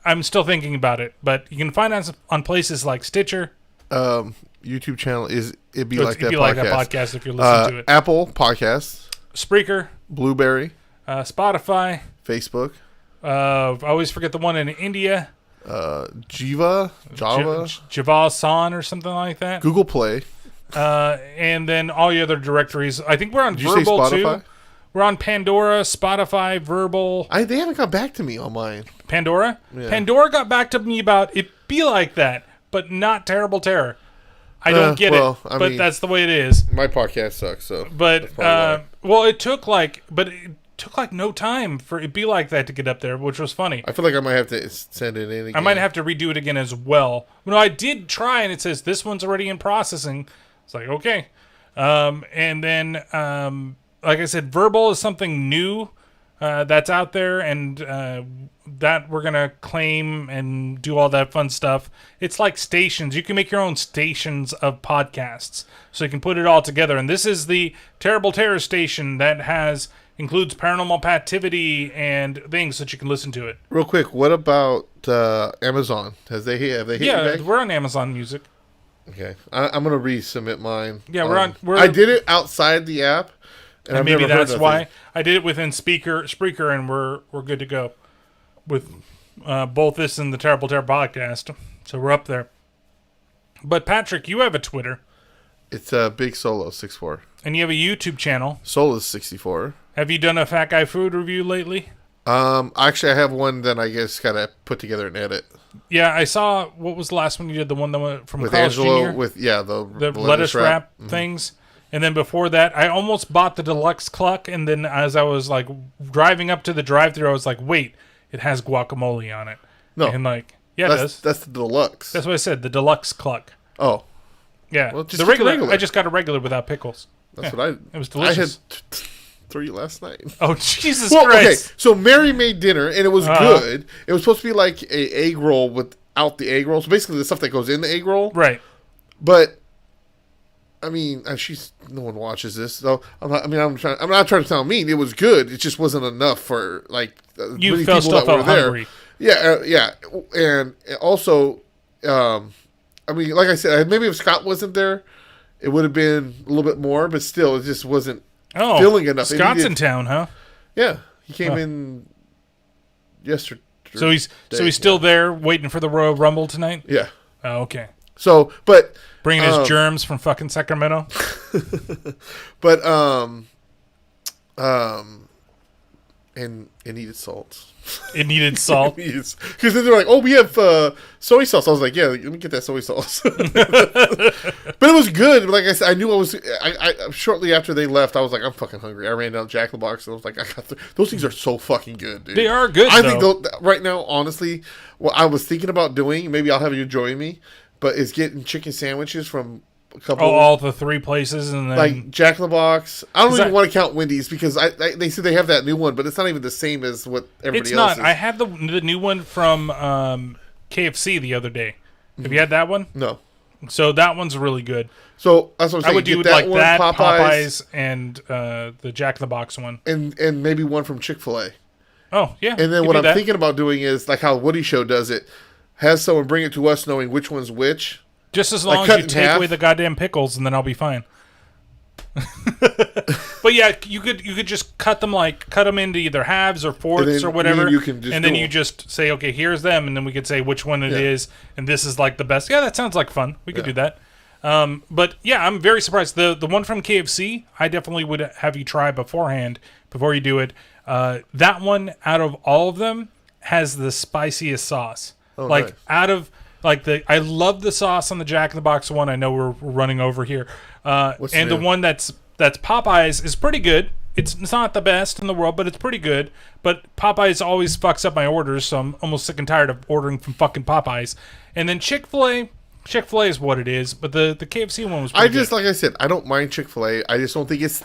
I'm still thinking about it. But you can find us on places like Stitcher. YouTube channel is It'd Be Like It'd That Be Podcast. Like That Podcast if you're listening to it. Apple Podcasts. Spreaker. Blueberry. Spotify. Facebook. I always forget the one in India. Java. Javasan or something like that. Google Play. And then all the other directories. I think we're on Did you say Verbal Spotify? too. We're on Pandora, Spotify, Verbal. They haven't got back to me on mine. Pandora? Yeah. Pandora got back to me about It Be Like That, but not Terrible Terror. I don't get it, but that's the way it is. My podcast sucks, so. But it took like no time for It Be Like That to get up there, which was funny. I feel like I might have to send it in again. I might have to redo it again as well. No, I did try, and it says this one's already in processing. It's like, okay. And then, like I said, Verbal is something new that's out there, and that we're going to claim and do all that fun stuff. It's like stations. You can make your own stations of podcasts, so you can put it all together. And this is the Terrible Terror station that includes Paranormal Pativity and things that you can listen to it. Real quick, what about Amazon? Have they hit you back? We're on Amazon Music. Okay, I'm gonna resubmit mine. Yeah, I did it outside the app, and I've maybe never heard that's why I did it within Spreaker, and we're good to go with both this and the Terrible Terror podcast. So we're up there. But Patrick, you have a Twitter. It's Big Solo 64, and you have a YouTube channel. Solo 64. Have you done a Fat Guy food review lately? Actually, I have one that I guess gotta put together and edit. Yeah, I saw. What was the last one you did? The one that went from with Carl's Angelo Jr.? with the lettuce wrap things. And then before that, I almost bought the deluxe cluck. And then as I was like driving up to the drive-thru, I was like, "Wait, it has guacamole on it." No, and like, yeah, it does. That's the deluxe. That's what I said. The deluxe cluck. Oh, yeah. Well, just the regular. I just got a regular without pickles. That's what It was delicious. I had 3 last night. Oh, Jesus Christ. Okay, so Mary made dinner, and it was good. It was supposed to be like a egg roll without the egg roll. So basically the stuff that goes in the egg roll. Right. But, I mean, no one watches this. So I'm not trying to sound mean. It was good. It just wasn't enough for, like, you many felt people that were there. Hungry. Yeah. And also, I mean, like I said, maybe if Scott wasn't there, it would have been a little bit more, but still, it just wasn't filling enough. Scott's in town, huh? Yeah, he came in yesterday. So he's still there waiting for the Royal Rumble tonight? Yeah. Oh, okay. So, but bringing his germs from fucking Sacramento. But and it needed salt. It needed salt. Because then they're like, "Oh, we have soy sauce." I was like, "Yeah, let me get that soy sauce." But it was good. Like I said, I knew I was. I shortly after they left, I was like, "I'm fucking hungry." I ran down Jack in the Box and I was like, "I got those things are so fucking good, dude." They are good. I think right now, honestly, what I was thinking about doing, maybe I'll have you join me, but is getting chicken sandwiches from a couple. All the 3 places, and then like Jack in the Box. I don't even want to count Wendy's because they said they have that new one, but it's not even the same as what everybody else is. It's not. I had the new one from KFC the other day. Have you had that one? No. So that one's really good. So that's what I'm saying. I would do like one, that, Popeyes, and the Jack in the Box one, and maybe one from Chick-fil-A. Oh yeah. And then what I'm thinking about doing is like how Woody Show does it. Have someone bring it to us, knowing which one's which. Just as long as you take away the goddamn pickles, and then I'll be fine. But yeah, you could just cut them into either halves or fourths or whatever, and then you just say, okay, here's them, and then we could say which one it is, and this is like the best. Yeah, that sounds like fun. We could do that. But yeah, I'm very surprised. The one from KFC, I definitely would have you try beforehand before you do it. That one, out of all of them, has the spiciest sauce. Oh, nice. I love the sauce on the Jack in the Box one. I know we're running over here. And the one that's Popeyes is pretty good. it's not the best in the world, but it's pretty good. But Popeyes always fucks up my orders, so I'm almost sick and tired of ordering from fucking Popeyes. And then Chick-fil-A is what it is, but the KFC one was pretty good. like I said, I don't mind Chick-fil-A. I just don't think it's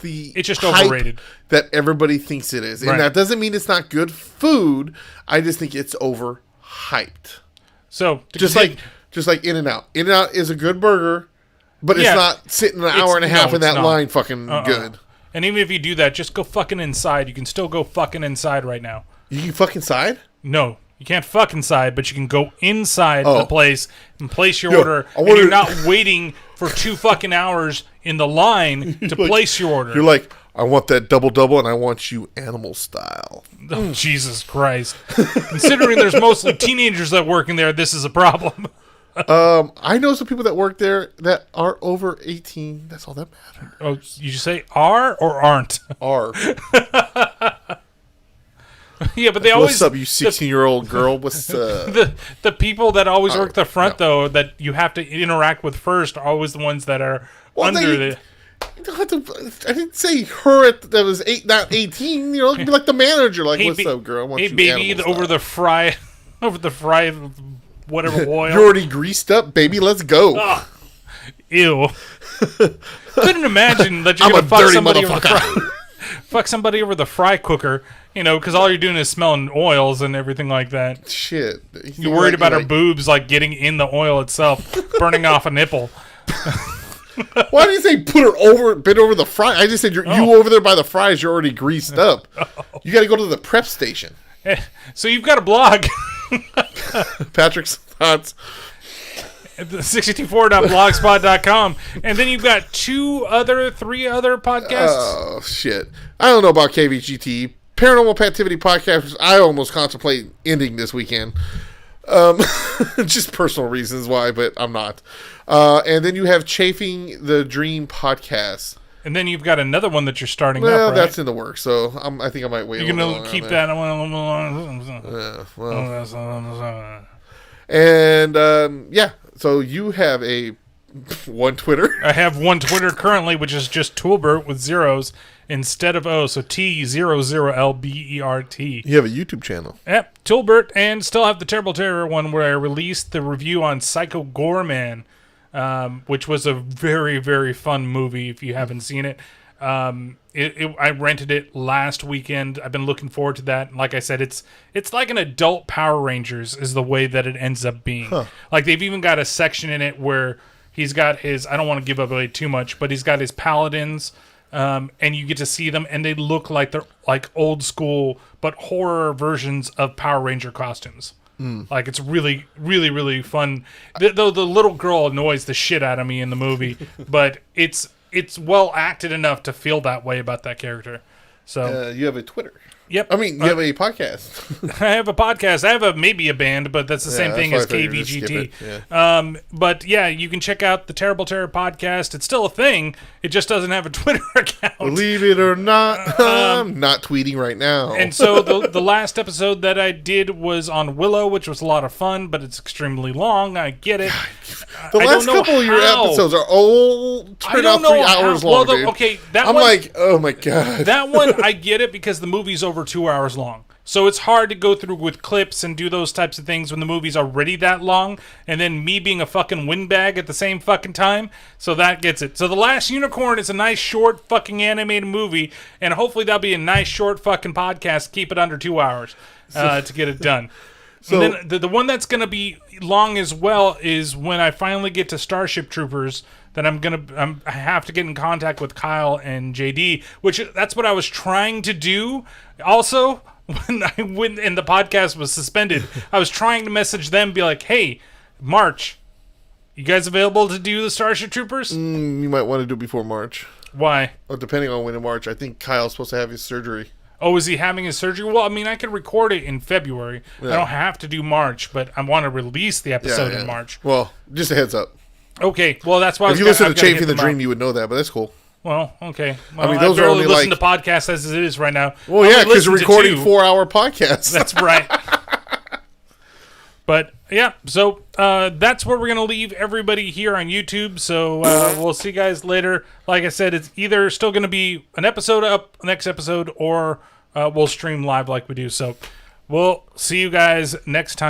just hype overrated that everybody thinks it is. And that doesn't mean it's not good food. I just think it's overhyped. So just like In-N-Out. In-N-Out is a good burger, but it's not sitting an hour and a half in that line fucking good. And even if you do that, just go fucking inside. You can still go fucking inside right now. You can fuck inside? No. You can't fuck inside, but you can go inside the place and place your order. And you're not waiting for 2 fucking hours in the line to place your order. You're like, I want that double, and I want you animal style. Oh, Jesus Christ. Considering there's mostly teenagers that work in there, this is a problem. I know some people that work there that are over 18. That's all that matters. Oh, you say are or aren't? Are. Yeah, but they always... What's up, you 16-year-old girl? What's the people that always work the front, though, that you have to interact with first are always the ones that are under the... You don't have to, I didn't say her that was not 18. You know, be like the manager. Like, what's up, girl? I want you baby, over the fry, whatever oil. You're already greased up, baby. Let's go. Ugh. Ew. Couldn't imagine that you're gonna fuck somebody over the fry cooker. You know, because all you're doing is smelling oils and everything like that. Shit. You're worried about her boobs like getting in the oil itself, burning off a nipple. Why did you say bend over the fry? I just said you over there by the fries. You're already greased up. You got to go to the prep station. So you've got a blog. Patrick's Thoughts. 64.blogspot.com. And then you've got 3 other podcasts. Oh, shit. I don't know about KVGT. Paranormal Pativity podcast, I almost contemplate ending this weekend. Just personal reasons why, but I'm not. And then you have Chafing the Dream podcast. And then you've got another one that you're starting up, right? That's in the works, so I think I might wait. You're going to keep that one. And, yeah, so you have one Twitter. I have one Twitter currently, which is just toolbert with zeros instead of O, so T00LBERT. You have a YouTube channel. Yep, toolbert, and still have the Terrible Terror one where I released the review on Psycho Goreman, which was a very, very fun movie if you haven't seen it. I rented it last weekend. I've been looking forward to that. Like I said, it's like an adult Power Rangers is the way that it ends up being. Huh. Like they've even got a section in it where he's got his, I don't want to give away too much, but he's got his paladins, and you get to see them, and they look like they're like old school but horror versions of Power Ranger costumes. Like it's really, really, really fun. Though the little girl annoys the shit out of me in the movie, but it's well acted enough to feel that way about that character. So you have a Twitter. Yep. I mean, you have a podcast. I have a podcast. I have maybe a band, but that's the same thing as KVGT. Yeah. But yeah, you can check out the Terrible Terror podcast. It's still a thing. It just doesn't have a Twitter account. Believe it or not, I'm not tweeting right now. And so the last episode that I did was on Willow, which was a lot of fun, but it's extremely long. I get it. The last couple of your episodes are all turned out 3 hours long. Well, okay, I'm like, oh my god. That one I get it because the movie's over 2 hours long. So it's hard to go through with clips and do those types of things when the movie's already that long, and then me being a fucking windbag at the same fucking time. So that gets it. So The Last Unicorn is a nice short fucking animated movie, and hopefully that'll be a nice short fucking podcast. Keep it under 2 hours to get it done. So, and then the one that's going to be long as well is when I finally get to Starship Troopers. That I have to get in contact with Kyle and JD, which that's what I was trying to do. Also, when and the podcast was suspended, I was trying to message them, be like, "Hey, March, you guys available to do the Starship Troopers?" You might want to do it before March. Why? Well, depending on when in March. I think Kyle's supposed to have his surgery. Oh, is he having his surgery? Well, I mean, I could record it in February. Yeah. I don't have to do March, but I want to release the episode in March. Well, just a heads up. Okay, well, that's why if you listen to Chafing the Dream, you would know that, but that's cool. Well, okay. Well, I mean, those are only listen to podcasts as it is right now. Well, yeah, because you're recording 4-hour podcasts. That's right. But yeah, so that's where we're going to leave everybody here on YouTube. So we'll see you guys later. Like I said, it's either still going to be an episode up next episode, or we'll stream live like we do. So we'll see you guys next time.